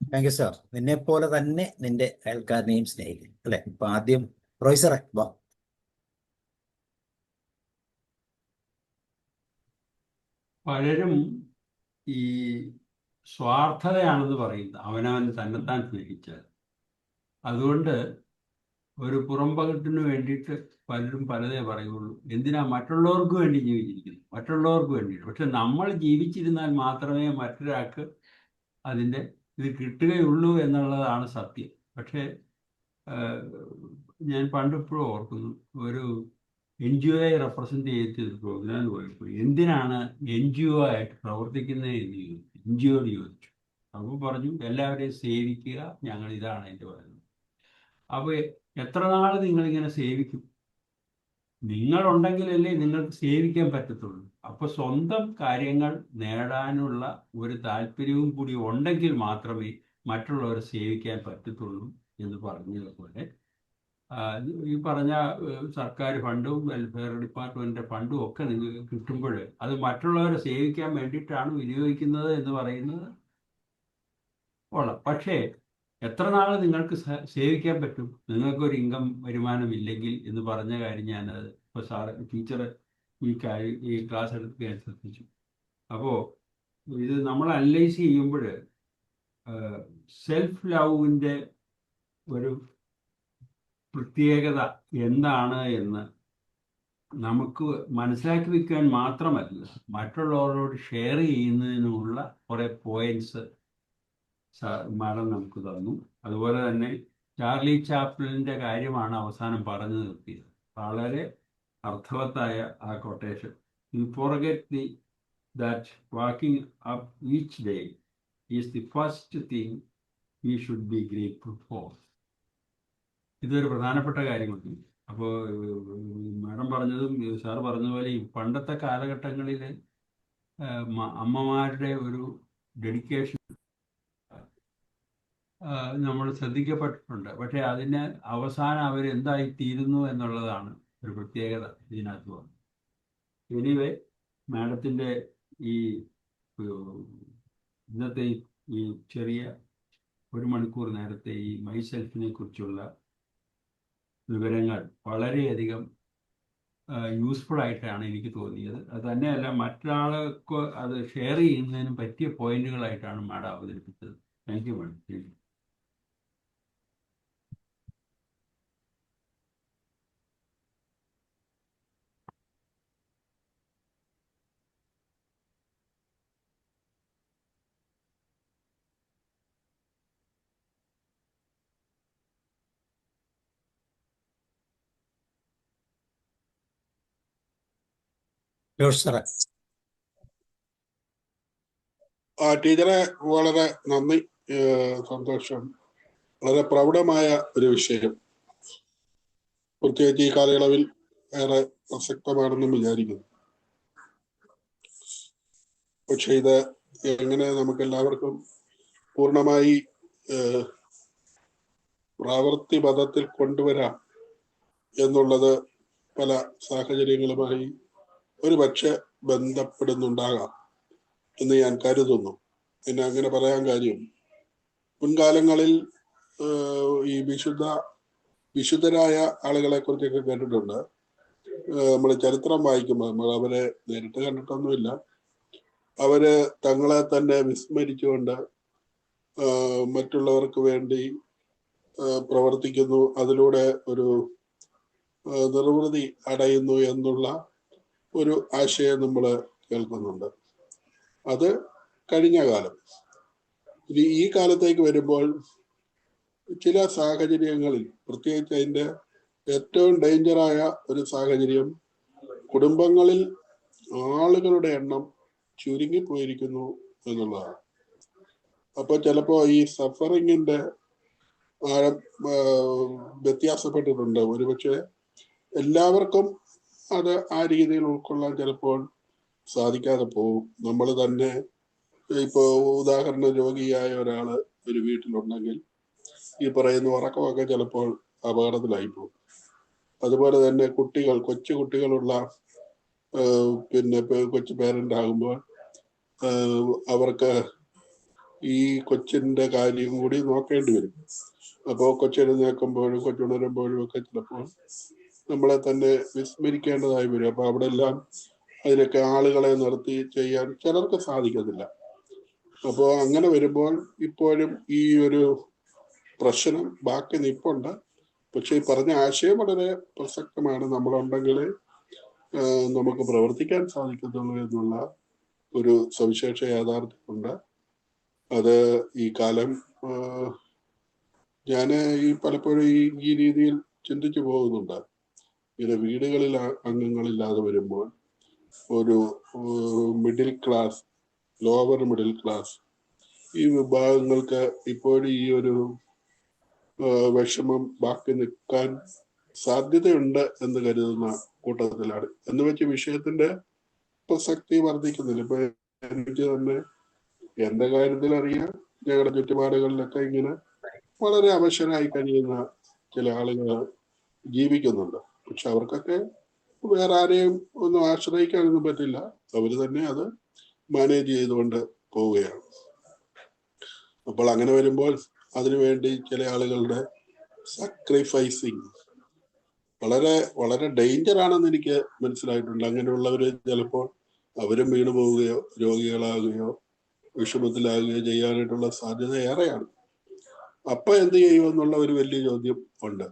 Speaker 1: Thank you sir. നിന്നെ പോലെ തന്നെ നിന്റെ അയൽക്കാരനെയും സ്നേഹിക്കും അല്ലെ. ഇപ്പൊ ആദ്യം പ്രൊഫസറെ വാ.
Speaker 6: പലരും ഈ സ്വാർത്ഥതയാണെന്ന് പറയുന്നത് അവനവൻ തന്നെത്താൻ സ്നേഹിച്ചാൽ. അതുകൊണ്ട് ഒരു പുറംപകട്ടിന് വേണ്ടിയിട്ട് പലരും പലതേ പറയുള്ളൂ. എന്തിനാ മറ്റുള്ളവർക്ക് വേണ്ടി ജീവിച്ചിരിക്കുന്നു, മറ്റുള്ളവർക്ക് വേണ്ടിയിട്ട്. പക്ഷെ നമ്മൾ ജീവിച്ചിരുന്നാൽ മാത്രമേ മറ്റൊരാൾക്ക് അതിൻ്റെ ഇത് കിട്ടുകയുള്ളൂ എന്നുള്ളതാണ് സത്യം. പക്ഷേ ഞാൻ പണ്ടിപ്പോഴും ഓർക്കുന്നു, ഒരു NGO റെപ്രസെന്റ് ചെയ്തൊരു പ്രോഗ്രാം പോയപ്പോൾ എന്തിനാണ് NGO ആയിട്ട് പ്രവർത്തിക്കുന്നത് എന്ന് ചോദിച്ചു. NGOയോട് ചോദിച്ചു. അപ്പോൾ പറഞ്ഞു എല്ലാവരെയും സേവിക്കുക, ഞങ്ങൾ ഇതാണ് എൻ്റെ പറയുന്നത്. അപ്പോൾ എത്ര നാൾ നിങ്ങളിങ്ങനെ സേവിക്കും? നിങ്ങളുണ്ടെങ്കിലല്ലേ നിങ്ങൾക്ക് സേവിക്കാൻ പറ്റത്തുള്ളൂ. അപ്പോൾ സ്വന്തം കാര്യങ്ങൾ നേടാനുള്ള ഒരു താല്പര്യവും കൂടി ഉണ്ടെങ്കിൽ മാത്രമേ മറ്റുള്ളവരെ സേവിക്കാൻ പറ്റത്തുള്ളൂ എന്ന് പറഞ്ഞതുപോലെ ഈ പറഞ്ഞ സർക്കാർ ഫണ്ടും വെൽഫെയർ ഡിപ്പാർട്ട്മെന്റിന്റെ ഫണ്ടും ഒക്കെ നിങ്ങൾക്ക് കിട്ടുമ്പോൾ അത് മറ്റുള്ളവരെ സേവിക്കാൻ വേണ്ടിയിട്ടാണ് വിനിയോഗിക്കുന്നത് എന്ന് പറയുന്നത് കൊള്ളാം. പക്ഷേ എത്ര നാൾ നിങ്ങൾക്ക് സേവിക്കാൻ പറ്റും? നിങ്ങൾക്കൊരു ഇൻകം വരുമാനം ഇല്ലെങ്കിൽ എന്ന് പറഞ്ഞ കാര്യം ഞാനത് ഇപ്പോൾ ടീച്ചർ ഈ ക്ലാസ് എടുത്ത് ഞാൻ ശ്രദ്ധിച്ചു. അപ്പോൾ ഇത് നമ്മൾ അനലൈസ് ചെയ്യുമ്പോൾ സെൽഫ് ലവിൻ്റെ ഒരു പ്രത്യേകത എന്താണ് എന്ന് നമുക്ക് മനസ്സിലാക്കി വെക്കാൻ മാത്രമല്ല, മറ്റുള്ളവരോട് ഷെയർ ചെയ്യുന്നതിനുള്ള കുറേ പോയിന്റ്സ് മാഡം നമുക്ക് തന്നു. അതുപോലെ തന്നെ ചാർലി ചാപ്ലിൻ്റെ കാര്യമാണ് അവസാനം പറഞ്ഞു നിർത്തിയത്. വളരെ അർത്ഥവത്തായ ആ quotation. U forget that walking up each day is the first thing we should be grateful four. ഇതൊരു പ്രധാനപ്പെട്ട കാര്യമാണ്. അപ്പോൾ മാഡം പറഞ്ഞതും സാർ പറഞ്ഞതുപോലെ ഈ പണ്ടത്തെ കാലഘട്ടങ്ങളിൽ അമ്മമാരുടെ ഒരു ഡെഡിക്കേഷൻ നമ്മൾ ശ്രദ്ധിക്കപ്പെട്ടിട്ടുണ്ട്. പക്ഷേ അതിന് അവസാനം അവരെന്തായി തീരുന്നു എന്നുള്ളതാണ് ഒരു പ്രത്യേകത ഇതിനകത്ത് വന്നത്. എനിവേ, മാഡത്തിൻ്റെ ഈ ഇന്നത്തെ ഈ ചെറിയ 1 മണിക്കൂർ നേരത്തെ ഈ മൈസെൽഫിനെ കുറിച്ചുള്ള വിവരങ്ങൾ വളരെയധികം യൂസ്ഫുൾ ആയിട്ടാണ് എനിക്ക് തോന്നിയത്. അത് തന്നെയല്ല, മറ്റൊരാൾക്ക് അത് ഷെയർ ചെയ്യുന്നതിനും പറ്റിയ പോയിന്റുകളായിട്ടാണ് മാഡം അവതരിപ്പിച്ചത്. Thank you madam.
Speaker 1: പ്രൊഫസറെ.
Speaker 4: ടീച്ചറെ വളരെ നന്ദി, സന്തോഷം. വളരെ പ്രൗഢമായ ഒരു വിഷയം, പ്രത്യേകിച്ച് ഈ കാലയളവിൽ ഏറെ പ്രസക്തമാണെന്നും വിചാരിക്കുന്നു. പക്ഷെ ഇത് എങ്ങനെ നമുക്ക് എല്ലാവർക്കും പൂർണ്ണമായി പ്രാവർത്തി പദത്തിൽ കൊണ്ടുവരാം എന്നുള്ളത് പല സാഹചര്യങ്ങളുമായി ഒരുപക്ഷെ ബന്ധപ്പെടുന്നുണ്ടാകാം എന്ന് ഞാൻ കരുതുന്നു. പിന്നെ അങ്ങനെ പറയാൻ കാര്യം, മുൻകാലങ്ങളിൽ ഈ വിശുദ്ധരായ ആളുകളെ കുറിച്ചൊക്കെ കേട്ടിട്ടുണ്ട്. നമ്മൾ ചരിത്രം വായിക്കുമ്പോൾ നമ്മൾ അവരെ നേരിട്ട് കണ്ടിട്ടൊന്നുമില്ല. അവര് തങ്ങളെ തന്നെ വിസ്മരിച്ചുകൊണ്ട് മറ്റുള്ളവർക്ക് വേണ്ടി പ്രവർത്തിക്കുന്നു, അതിലൂടെ ഒരു നിർവൃതി അടയുന്നു എന്നുള്ള ഒരു ആശയം നമ്മൾ കേൾക്കുന്നുണ്ട്. അത് കഴിഞ്ഞ കാലം. ഈ കാലത്തേക്ക് വരുമ്പോൾ ചില സാഹചര്യങ്ങളിൽ, പ്രത്യേകിച്ച് അതിൻ്റെ ഏറ്റവും ഡേഞ്ചറായ ഒരു സാഹചര്യം, കുടുംബങ്ങളിൽ ആളുകളുടെ എണ്ണം ചുരുങ്ങിപ്പോയിരിക്കുന്നു എന്നുള്ളതാണ്. അപ്പൊ ചിലപ്പോ ഈ സഫറിങ്ങിന്റെ ആഴം വ്യത്യാസപ്പെട്ടിട്ടുണ്ട്. ഒരുപക്ഷെ എല്ലാവർക്കും അത് ആ രീതിയിൽ ഉൾക്കൊള്ളാൻ ചിലപ്പോൾ സാധിക്കാതെ പോകും. നമ്മൾ തന്നെ ഇപ്പോ ഉദാഹരണ രോഗിയായ ഒരാള് ഒരു വീട്ടിലുണ്ടെങ്കിൽ ഈ പറയുന്ന ഉറക്കമൊക്കെ ചിലപ്പോൾ അപകടത്തിലായി പോകും. അതുപോലെ തന്നെ കുട്ടികൾ, കൊച്ചു കുട്ടികളുള്ള പിന്നെ കൊച്ചു പേരന്റ് ആകുമ്പോൾ അവർക്ക് ഈ കൊച്ചിന്റെ കാര്യം കൂടി നോക്കേണ്ടി വരും. അപ്പോൾ കൊച്ചെഴുന്നേൽക്കുമ്പോഴും കൊച്ചുണരുമ്പോഴും ഒക്കെ ചിലപ്പോൾ നമ്മളെ തന്നെ വിസ്മരിക്കേണ്ടതായി വരും. അപ്പൊ അവിടെ എല്ലാം അതിനൊക്കെ ആളുകളെ നിർത്തി ചെയ്യാൻ ചിലർക്ക് സാധിക്കത്തില്ല. അപ്പോൾ അങ്ങനെ വരുമ്പോൾ ഇപ്പോഴും ഈ ഒരു പ്രശ്നം ബാക്കി നിൽപ്പുണ്ട്. പക്ഷെ ഈ പറഞ്ഞ ആശയം വളരെ പ്രസക്തമാണ്. നമ്മളുണ്ടെങ്കിൽ നമുക്ക് പ്രവർത്തിക്കാൻ സാധിക്കത്തുള്ളൂ എന്നുള്ള ഒരു സവിശേഷ യാഥാർത്ഥ്യമുണ്ട്. അത് ഈ കാലം ഞാൻ ഈ പലപ്പോഴും ഈ രീതിയിൽ ചിന്തിച്ചു പോകുന്നുണ്ട്. ഇങ്ങനെ വീടുകളിൽ അംഗങ്ങളില്ലാതെ വരുമ്പോൾ ഒരു middle class, lower middle class ഈ വിഭാഗങ്ങൾക്ക് ഇപ്പോഴും ഈ ഒരു വിഷമം ബാക്കി നിൽക്കാൻ സാധ്യതയുണ്ട് എന്ന് കരുതുന്ന കൂട്ടത്തിലാണ്. എന്ന് വെച്ച് വിഷയത്തിന്റെ പ്രസക്തി വർദ്ധിക്കുന്നില്ല. ഇപ്പൊ എനിക്ക് തന്നെ എന്റെ കാര്യത്തിൽ അറിയാം, ഞങ്ങളുടെ ചുറ്റുപാടുകളിലൊക്കെ ഇങ്ങനെ വളരെ അവശരായി കഴിയുന്ന ചില ആളുകൾ ജീവിക്കുന്നുണ്ട്. പക്ഷെ അവർക്കൊക്കെ വേറെ ആരെയും ഒന്നും ആശ്രയിക്കാനൊന്നും പറ്റില്ല. അവര് തന്നെ അത് മാനേജ് ചെയ്തുകൊണ്ട് പോവുകയാണ്. അപ്പോൾ അങ്ങനെ വരുമ്പോൾ അതിനുവേണ്ടി ചില ആളുകളുടെ സാക്രിഫൈസിങ് വളരെ വളരെ ഡേഞ്ചർ ആണെന്ന് എനിക്ക് മനസ്സിലായിട്ടുണ്ട്. അങ്ങനെയുള്ളവര് ചിലപ്പോൾ അവരും വീണു പോവുകയോ രോഗികളാകുകയോ വിഷമത്തിലാകുകയോ ചെയ്യാനായിട്ടുള്ള സാധ്യത ഏറെയാണ്. അപ്പൊ എന്ത് ചെയ്യുമെന്നുള്ള ഒരു വലിയ ചോദ്യം ഉണ്ട്.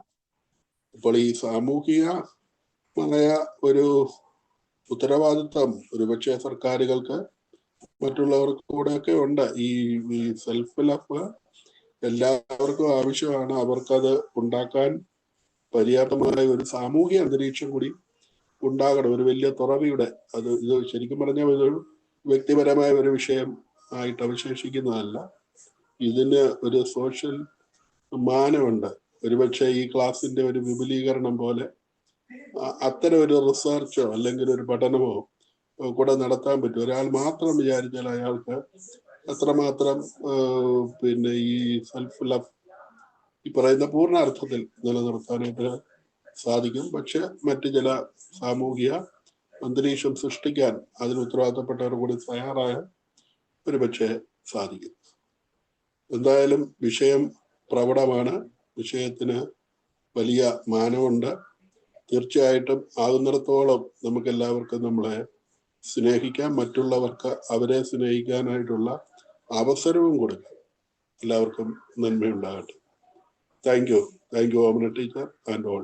Speaker 4: അപ്പോൾ ഈ സാമൂഹികമായ ഒരു ഉത്തരവാദിത്വം ഒരുപക്ഷെ സർക്കാരുകൾക്ക് മറ്റുള്ളവർക്ക് കൂടെയൊക്കെ ഉണ്ട്. ഈ സെൽഫ് ലവ് എല്ലാവർക്കും ആവശ്യമാണ്. അവർക്കത് ഉണ്ടാക്കാൻ പര്യാപ്തമായ ഒരു സാമൂഹിക അന്തരീക്ഷം കൂടി ഉണ്ടാകണം. ഒരു വലിയ തുറവിയുടെ ഇത് ശരിക്കും പറഞ്ഞാൽ ഒരു വ്യക്തിപരമായ ഒരു വിഷയം ആയിട്ട് അവശേഷിക്കുന്നതല്ല. ഇതിന് ഒരു സോഷ്യൽ മാനമുണ്ട്. ഒരുപക്ഷെ ഈ ക്ലാസിന്റെ ഒരു വിപുലീകരണം പോലെ അത്തരം ഒരു റിസർച്ചോ അല്ലെങ്കിൽ ഒരു പഠനമോ കൂടെ നടത്താൻ പറ്റും. ഒരാൾ മാത്രം വിചാരിച്ചാൽ അയാൾക്ക് അത്രമാത്രം ഈ സെൽഫ് ലവ് ഈ പറയുന്ന പൂർണ്ണാർത്ഥത്തിൽ നിലനിർത്താനായിട്ട് സാധിക്കും. പക്ഷെ മറ്റു ചില സാമൂഹിക അന്തരീക്ഷം സൃഷ്ടിക്കാൻ അതിന് ഉത്തരവാദിത്തപ്പെട്ടവർ കൂടി തയ്യാറായ ഒരുപക്ഷെ സാധിക്കും. എന്തായാലും വിഷയം പ്രബലമാണ്. വിഷയത്തിന് വലിയ മാനമുണ്ട്. തീർച്ചയായിട്ടും ആകുന്നിടത്തോളം നമുക്ക് എല്ലാവർക്കും നമ്മളെ സ്നേഹിക്കാം. മറ്റുള്ളവർക്ക് അവരെ സ്നേഹിക്കാനായിട്ടുള്ള അവസരവും കൊടുക്കാം. എല്ലാവർക്കും നന്മയുണ്ടാകട്ടെ. Thank you Omana teacher and all.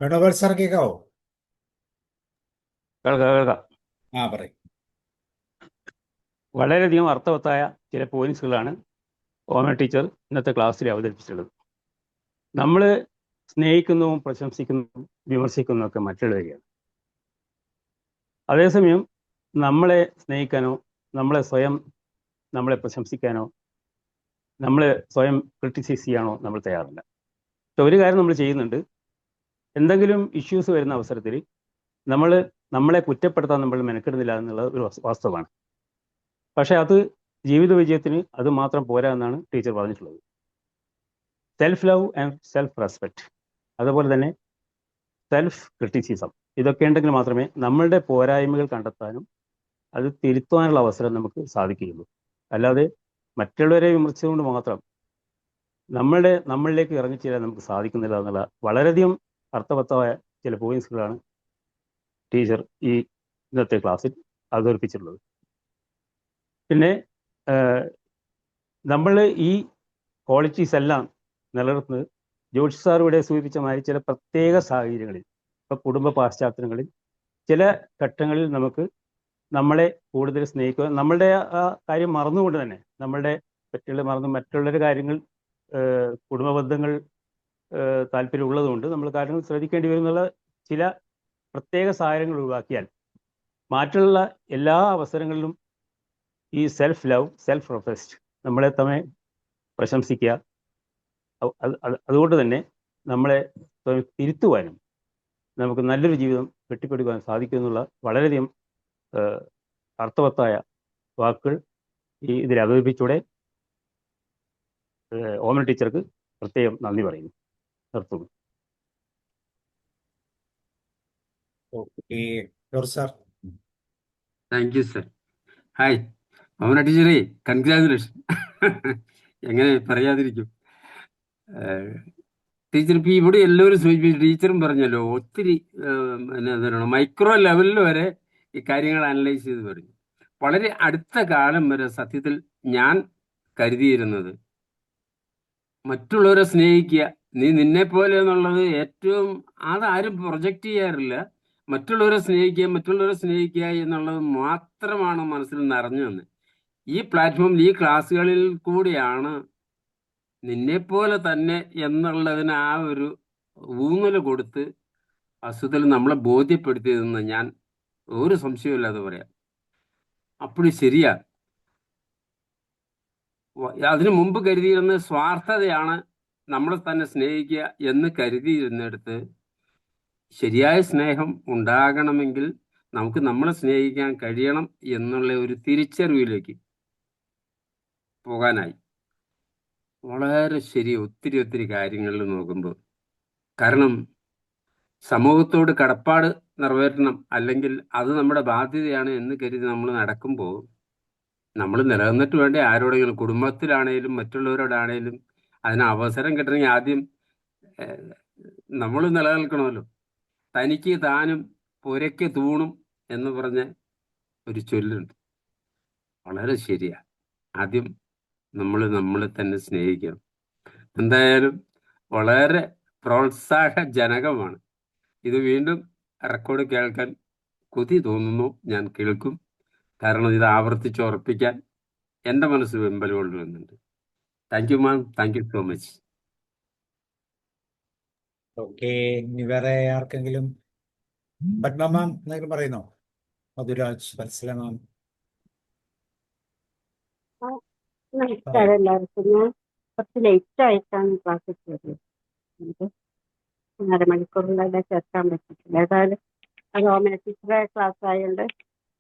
Speaker 1: Venugopal sir കേൾക്കാവോ?
Speaker 5: കേൾക്കാം.
Speaker 1: പറയും.
Speaker 5: വളരെയധികം അർത്ഥവത്തായ ചില പോയിന്റ്സുകളാണ് ഓമന ടീച്ചർ ഇന്നത്തെ ക്ലാസ്സിൽ അവതരിപ്പിച്ചിട്ടുള്ളത്. നമ്മൾ സ്നേഹിക്കുന്നതും പ്രശംസിക്കുന്നതും വിമർശിക്കുന്നതും ഒക്കെ മറ്റുള്ളവരെയാണ്. അതേസമയം നമ്മളെ സ്നേഹിക്കാനോ നമ്മളെ പ്രശംസിക്കാനോ നമ്മളെ സ്വയം ക്രിട്ടിസൈസ് ചെയ്യാനോ നമ്മൾ തയ്യാറില്ല. പക്ഷെ ഒരു കാര്യം നമ്മൾ ചെയ്യുന്നുണ്ട്. എന്തെങ്കിലും ഇഷ്യൂസ് വരുന്ന അവസരത്തിൽ നമ്മളെ കുറ്റപ്പെടുത്താൻ നമ്മൾ മെനക്കെടുന്നില്ല എന്നുള്ളത് ഒരു വാസ്തവമാണ്. പക്ഷെ അത് ജീവിത വിജയത്തിന് അത് മാത്രം പോരാ എന്നാണ് ടീച്ചർ പറഞ്ഞിട്ടുള്ളത്. Self love and self respect, അതുപോലെ തന്നെ സെൽഫ് ക്രിറ്റിസിസം, ഇതൊക്കെ ഉണ്ടെങ്കിൽ മാത്രമേ നമ്മളുടെ പോരായ്മകൾ കണ്ടെത്താനും അത് തിരുത്താനുള്ള അവസരം നമുക്ക് സാധിക്കുകയുള്ളൂ. അല്ലാതെ മറ്റുള്ളവരെ വിമർശിച്ചുകൊണ്ട് മാത്രം നമ്മളിലേക്ക് ഇറങ്ങിച്ചേരാൻ നമുക്ക് സാധിക്കുന്നില്ല എന്നുള്ള വളരെയധികം അർത്ഥവത്തായ ചില പോയിന്റ്സുകളാണ് ടീച്ചർ ഈ ഇന്നത്തെ ക്ലാസ്സിൽ അവതരിപ്പിച്ചിട്ടുള്ളത്. പിന്നെ നമ്മൾ ഈ ക്വാളിറ്റീസ് എല്ലാം നിലനിർത്തുന്നത് ജോഷി സാർ ഇവിടെ സൂചിപ്പിച്ച മാതിരി ചില പ്രത്യേക സാഹചര്യങ്ങളിൽ, ഇപ്പോൾ കുടുംബ പാശ്ചാത്തലങ്ങളിൽ ചില ഘട്ടങ്ങളിൽ നമുക്ക് നമ്മളെ കൂടുതൽ സ്നേഹിക്കുക, നമ്മളുടെ ആ കാര്യം മറന്നുകൊണ്ട് തന്നെ നമ്മളുടെ മറ്റുള്ളവരുടെ കാര്യങ്ങൾ, കുടുംബ ബന്ധങ്ങൾ താല്പര്യമുള്ളതുകൊണ്ട് നമ്മൾ കാര്യങ്ങൾ ശ്രദ്ധിക്കേണ്ടി വരുന്നുള്ള ചില പ്രത്യേക സാഹചര്യങ്ങൾ ഒഴിവാക്കിയാൽ മറ്റുള്ള എല്ലാ അവസരങ്ങളിലും ഈ സെൽഫ് ലവ്, സെൽഫ് റെസ്പെക്റ്റ്, നമ്മളെ തന്നെ പ്രശംസിക്കുക, അതുകൊണ്ട് തന്നെ നമ്മളെ തിരുത്തുവാനും നമുക്ക് നല്ലൊരു ജീവിതം കെട്ടിപ്പടുക്കുവാൻ സാധിക്കും എന്നുള്ള വളരെയധികം അർത്ഥവത്തായ വാക്കുകൾ ഇതിൽ അവതരിപ്പിച്ചൂടെ. ഓമന ടീച്ചർക്ക് പ്രത്യേകം നന്ദി പറയുന്നു. നിർത്തുന്നു.
Speaker 1: Okay George sir.
Speaker 7: Thank you sir. Hi Omana ടീച്ചറേ, കൺഗ്രാജുലേഷൻ. എങ്ങനെ പറയാതിരിക്കും. ടീച്ചർ ഇപ്പം ഇവിടെ എല്ലാവരും സൂചിപ്പിച്ചു, ടീച്ചറും പറഞ്ഞല്ലോ, ഒത്തിരി എന്നാ പറയണം, മൈക്രോ ലെവലിൽ വരെ ഈ കാര്യങ്ങൾ അനലൈസ് ചെയ്ത് പറഞ്ഞു. വളരെ അടുത്ത കാലം വരെ സത്യത്തിൽ ഞാൻ കരുതിയിരുന്നത് മറ്റുള്ളവരെ സ്നേഹിക്കുക, നീ നിന്നെ പോലെ എന്നുള്ളത് ഏറ്റവും, അതാരും പ്രൊജക്റ്റ് ചെയ്യാറില്ല. മറ്റുള്ളവരെ സ്നേഹിക്കുക എന്നുള്ളത് മാത്രമാണ് മനസ്സിൽ നിറഞ്ഞു വന്നത്. ഈ പ്ലാറ്റ്ഫോമിൽ ഈ ക്ലാസ്സുകളിൽ കൂടിയാണ് നിന്നെപ്പോലെ തന്നെ എന്നുള്ളതിന് ആ ഒരു ഊന്നൽ കൊടുത്ത് വസ്തുതയിൽ നമ്മളെ ബോധ്യപ്പെടുത്തിയതെന്ന് ഞാൻ ഒരു സംശയമില്ലാതെ പറയാം. അപ്പോഴും ശരിയാ. അതിനു മുമ്പ് കരുതിയിരുന്ന സ്വാർത്ഥതയാണ് നമ്മളെ തന്നെ സ്നേഹിക്കുക എന്ന് കരുതിയിരുന്നിടത്ത്, ശരിയായ സ്നേഹം ഉണ്ടാകണമെങ്കിൽ നമുക്ക് നമ്മളെ സ്നേഹിക്കാൻ കഴിയണം എന്നുള്ള ഒരു തിരിച്ചറിവിലേക്ക് പോകാനായി. വളരെ ശരി. ഒത്തിരി കാര്യങ്ങളിൽ നോക്കുമ്പോൾ, കാരണം സമൂഹത്തോട് കടപ്പാട് നിറവേറ്റണം, അല്ലെങ്കിൽ അത് നമ്മുടെ ബാധ്യതയാണ് എന്ന് കരുതി നമ്മൾ നടക്കുമ്പോൾ, നമ്മൾ നിലനിന്നിട്ട് വേണ്ടേ ആരോടെങ്കിലും, കുടുംബത്തിലാണേലും മറ്റുള്ളവരോടാണേലും അതിന് അവസരം കിട്ടണമെങ്കിൽ ആദ്യം നമ്മൾ നിലനിൽക്കണമല്ലോ. തനിക്ക് താനും പുരയ്ക്ക് തൂണും എന്ന് പറഞ്ഞ ഒരു ചൊല്ലുണ്ട്. വളരെ ശരിയാ. ആദ്യം നമ്മളെ തന്നെ സ്നേഹിക്കണം. എന്തായാലും വളരെ പ്രോത്സാഹജനകമാണ്. ഇത് വീണ്ടും റെക്കോർഡ് കേൾക്കാൻ കൊതി തോന്നുന്നു. ഞാൻ കേൾക്കും. കാരണം ഇത് ആവർത്തിച്ച് ഉറപ്പിക്കാൻ എൻ്റെ മനസ്സ് വെമ്പൽ കൊള്ളുന്നുണ്ട്. Thank you ma'am. Thank you so much.
Speaker 1: Okay, ഇനി വേറെ ആർക്കെങ്കിലും? പത്മ മാം എന്തെങ്കിലും പറയുന്നോ? മധുരാജ്, വത്സല മാം.
Speaker 8: നമസ്കാരം എല്ലാവർക്കും. ഞാൻ കുറച്ച് ലേറ്റ് ആയിട്ടാണ് ക്ലാസ്സിൽ കയറിയത്. എനിക്ക് 1.5 മണിക്കൂറിലൂടെ ചേർക്കാൻ പറ്റിയിട്ടില്ല. ഏതായാലും അത് ഓമന ടീച്ചറെ ക്ലാസ് ആയതുകൊണ്ട്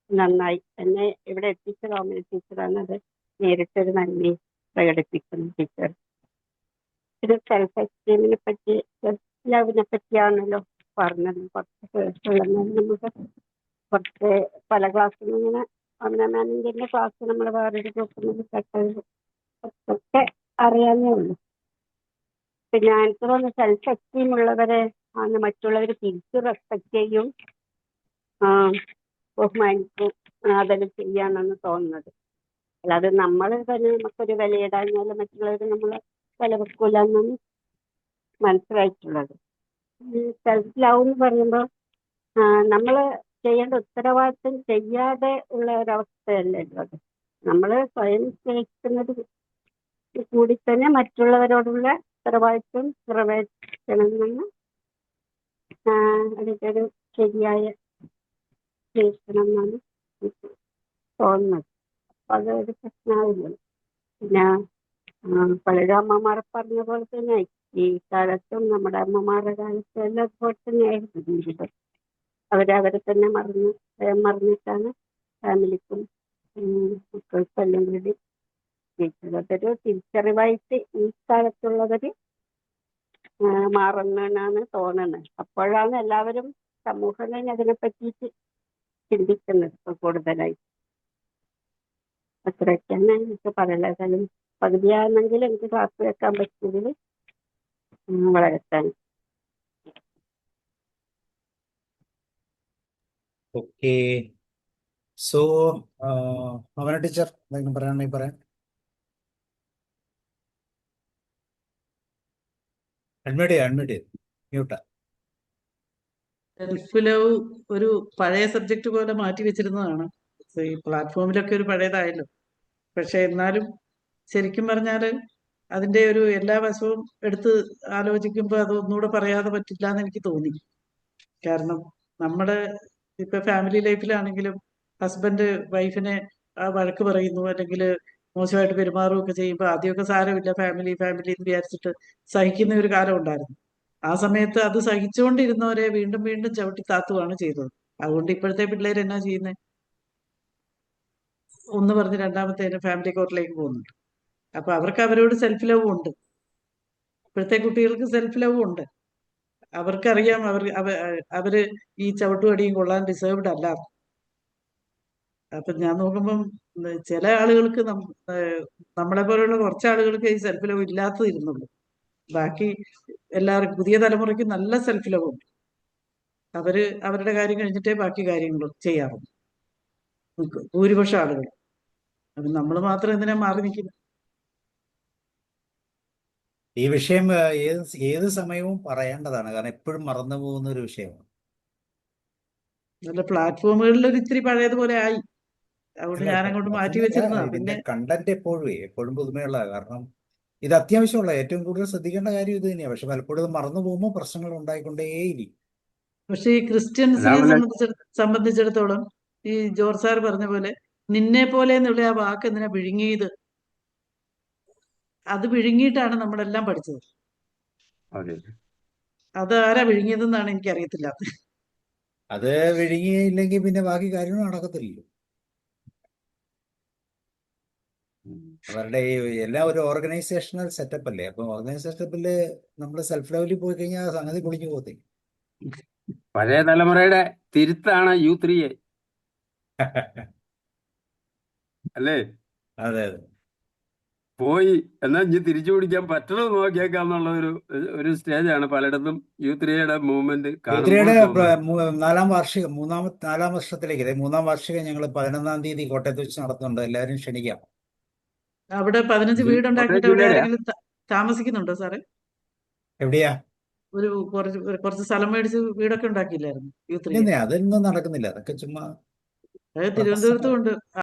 Speaker 8: നന്നായി. എന്നെ ഇവിടെ എത്തിച്ച ഓമന ടീച്ചറാണ്. അത് നേരിട്ടൊരു നന്ദി പ്രകടിപ്പിക്കുന്നു ടീച്ചർ. ഇത് സെൽഫ് എസ്റ്റീമിനെ പറ്റി, സെൽഫ് ലവിനെ പറ്റിയാണല്ലോ പറഞ്ഞത്. കുറച്ച് പേഴ്സണൽ നമുക്ക് കുറച്ച് പല ക്ലാസ്സിലും ഇങ്ങനെ ഓമന ക്ലാസ് നമ്മൾ വേറൊരു ഗ്രൂപ്പിൽ നിന്ന് കുറച്ചൊക്കെ അറിയാവുന്നേ ഉള്ളൂ. പിന്നെ എനിക്ക് തോന്നുന്നു സെൽഫ് എസ്റ്റീം ഉള്ളവരെ ആണ് മറ്റുള്ളവർ തിരിച്ച് റെസ്പെക്ട് ചെയ്യും, ബഹുമാനിക്കും, അതെല്ലാം ചെയ്യാണെന്ന് തോന്നുന്നത്. അല്ലാതെ നമ്മൾ തന്നെ നമുക്കൊരു വിലയിടാഞ്ഞാൽ മറ്റുള്ളവർ നമ്മളെ വില വെക്കൂല എന്നാണ് മനസ്സിലായിട്ടുള്ളത്. സെൽഫ് ലവ് എന്ന് പറയുമ്പോൾ നമ്മൾ ചെയ്യേണ്ട ഉത്തരവാദിത്വം ചെയ്യാതെ ഉള്ള ഒരവസ്ഥയല്ലേ ഉള്ളത്. നമ്മൾ സ്വയം സ്നേഹിക്കുന്നത് കൂടി തന്നെ മറ്റുള്ളവരോടുള്ള ഉത്തരവാദിത്വം നിറവേറ്റണമെന്നാണ് അതിൻ്റെ ഒരു ശരിയായ സ്നേഹിക്കണം എന്നാണ് എനിക്ക് തോന്നുന്നത്. അപ്പം അതൊരു പ്രശ്നമാവില്ല. പിന്നെ പലരും അമ്മമാരെ പറഞ്ഞ പോലെ തന്നെ ഈ കാലത്തും നമ്മുടെ അമ്മമാരുടെ കാലത്തും എല്ലാം പോലെ തന്നെയായിരുന്നു ജീവിതം. അവരവരെ തന്നെ മറന്നിട്ടാണ് ഫാമിലിക്കും മക്കൾക്കും എല്ലാം കൂടി ജീവിച്ചത്. അതൊരു തിരിച്ചറിവായിട്ട് ഈ കാലത്തുള്ളവർ മാറുന്നതാണ് തോന്നുന്നത്. അപ്പോഴാണ് എല്ലാവരും സമൂഹം തന്നെ അതിനെ പറ്റിയിട്ട് ചിന്തിക്കുന്നത് ഇപ്പോൾ കൂടുതലായി. അത്രയൊക്കെയാണ് എനിക്ക് പറയുന്നത്. പകുതിയാണെങ്കിൽ എനിക്ക് ക്ലാസ് വെക്കാൻ പറ്റിയതിൽ വളരെ താങ്ക്സ്.
Speaker 1: ഓക്കെ, സോ അവന ടീച്ചർ എന്തെങ്കിലും പറയാണെങ്കിൽ പറയാം. അഡ്മിറ്റ് മ്യൂട്ടാ.
Speaker 2: സെൽഫ് ലവ് ഒരു പഴയ സബ്ജക്റ്റ് പോലെ മാറ്റി വെച്ചിരുന്നതാണ്. ഈ പ്ലാറ്റ്ഫോമിലൊക്കെ ഒരു പഴയതായല്ലോ. പക്ഷെ എന്നാലും ശരിക്കും പറഞ്ഞാൽ അതിൻ്റെ ഒരു എല്ലാ വശവും എടുത്ത് ആലോചിക്കുമ്പോൾ അത് ഒന്നുകൂടെ പറയാതെ പറ്റില്ല എന്ന് എനിക്ക് തോന്നി. കാരണം നമ്മുടെ ഇപ്പൊ ഫാമിലി ലൈഫിലാണെങ്കിലും ഹസ്ബൻഡ് വൈഫിനെ വഴക്ക് പറയുന്നു, അല്ലെങ്കിൽ മോശമായിട്ട് പെരുമാറുകയൊക്കെ ചെയ്യുമ്പോൾ ആദ്യമൊക്കെ സാരമില്ല, ഫാമിലി എന്ന് വിചാരിച്ചിട്ട് സഹിക്കുന്ന ഒരു കാലം ഉണ്ടായിരുന്നു. ആ സമയത്ത് അത് സഹിച്ചുകൊണ്ടിരുന്നവരെ വീണ്ടും വീണ്ടും ചവിട്ടി താത്തുകയാണ് ചെയ്തത്. അതുകൊണ്ട് ഇപ്പോഴത്തെ പിള്ളേർ എന്നാ ചെയ്യുന്നത്? ഒന്ന് പറഞ്ഞ് രണ്ടാമത്തേന് ഫാമിലി കോർട്ടിലേക്ക് പോകുന്നുണ്ട്. അപ്പൊ അവർക്ക് അവരോട് സെൽഫ് ലവും ഉണ്ട്. ഇപ്പോഴത്തെ കുട്ടികൾക്ക് സെൽഫ് ലവും ഉണ്ട്. അവർക്കറിയാം അവര് ഈ ചവിട്ടുപടിയും കൊള്ളാൻ ഡിസേർവ്ഡ് അല്ല. അപ്പൊ ഞാൻ നോക്കുമ്പം ചില ആളുകൾക്ക് നമ്മളെ പോലെയുള്ള കുറച്ച് ആളുകൾക്ക് ഈ സെൽഫ് ലവ് ഇല്ലാത്തതിരുന്നുള്ളൂ. ബാക്കി എല്ലാവർക്കും പുതിയ തലമുറയ്ക്ക് നല്ല സെൽഫ് ലവ് ഉണ്ട്. അവര് അവരുടെ കാര്യം കഴിഞ്ഞിട്ടേ ബാക്കി കാര്യങ്ങൾ ചെയ്യാറുള്ളൂ ഭൂരിപക്ഷം ആളുകൾ. അപ്പൊ നമ്മൾ മാത്രം എന്തിനാ മാറി നിൽക്കുന്നത്?
Speaker 1: ഈ വിഷയം ഏത് സമയവും പറയേണ്ടതാണ്, കാരണം എപ്പോഴും മറന്നു പോകുന്ന ഒരു വിഷയമാണ്.
Speaker 2: നല്ല പ്ലാറ്റ്ഫോമുകളിൽ ഒരു ഇത്തിരി പഴയതുപോലെ ആയി. അതുകൊണ്ട്
Speaker 1: അല്ല,
Speaker 2: ഞാൻ അങ്ങോട്ട് മാറ്റി വെച്ചിരുന്നതാ.
Speaker 1: ഇതിന്റെ
Speaker 2: പിന്നെ
Speaker 1: കണ്ടന്റ് എപ്പോഴും പുതുമയുള്ളതാണ്. കാരണം ഇത് അത്യാവശ്യമുള്ള ഏറ്റവും കൂടുതൽ ശ്രദ്ധിക്കേണ്ട കാര്യം ഇത് തന്നെയാണ്. പക്ഷെ പലപ്പോഴും ഇത് മറന്നു പോകുമ്പോൾ പ്രശ്നങ്ങൾ ഉണ്ടായിക്കൊണ്ടേയിരിക്കും.
Speaker 2: പക്ഷെ ഈ ക്രിസ്ത്യൻസിനെ സംബന്ധിച്ചിടത്തോളം ഈ ജോർജ് സാർ പറഞ്ഞ പോലെ നിന്നെ പോലെ എന്നുള്ള ആ വാക്ക് എന്തിനാ വിഴുങ്ങിയത്? അത് വിഴുങ്ങിയിട്ടാണ് നമ്മളെല്ലാം പഠിച്ചത്. അത് ആരാ വിഴുങ്ങിയതെന്നാണ് എനിക്ക് അറിയത്തില്ല.
Speaker 1: അത് വിഴുങ്ങിയില്ലെങ്കിൽ പിന്നെ ബാക്കി കാര്യങ്ങൾ നടക്കത്തില്ലല്ലോ. അവരുടെ എല്ലാം ഒരു ഓർഗനൈസേഷണൽ സെറ്റപ്പ് അല്ലേ. അപ്പൊ ഓർഗനൈസേഷൻ സെറ്റപ്പില് നമ്മൾ സെൽഫ് ലെവലിൽ പോയി കഴിഞ്ഞാൽ സംഗതി പൊളിഞ്ഞു പോകത്തേ.
Speaker 7: പഴയ തലമുറയുടെ തിരുത്താണ് U3 അല്ലേ?
Speaker 1: അതെ അതെ.
Speaker 7: പോയി എന്നാൽ ഇനി തിരിച്ചു പിടിക്കാൻ പറ്റണത് നോക്കിയേക്കാന്നുള്ള ഒരു സ്റ്റേജാണ് പലയിടത്തും U3 മൂവ്മെന്റ്
Speaker 1: നാലാം വർഷത്തിലേക്ക് 3-ാം വാർഷികം ഞങ്ങൾ 11-ാം തീയതി കോട്ടയത്ത് വെച്ച് നടത്തുന്നുണ്ട്. എല്ലാവരും ക്ഷണിക്കാം.
Speaker 2: അവിടെ 15 വീടുണ്ടാക്കിയിട്ട് അവിടെ ആരെങ്കിലും താമസിക്കുന്നുണ്ടോ സാറേ?
Speaker 1: എവിടെയാ?
Speaker 2: ഒരു കുറച്ച് സ്ഥലം മേടിച്ച് വീടൊക്കെ ഉണ്ടാക്കിയില്ലായിരുന്നു U3?
Speaker 1: അതൊന്നും നടക്കുന്നില്ല. അതൊക്കെ ചുമ്മാ
Speaker 2: തിരുവനന്തപുരത്തും ഉണ്ട്.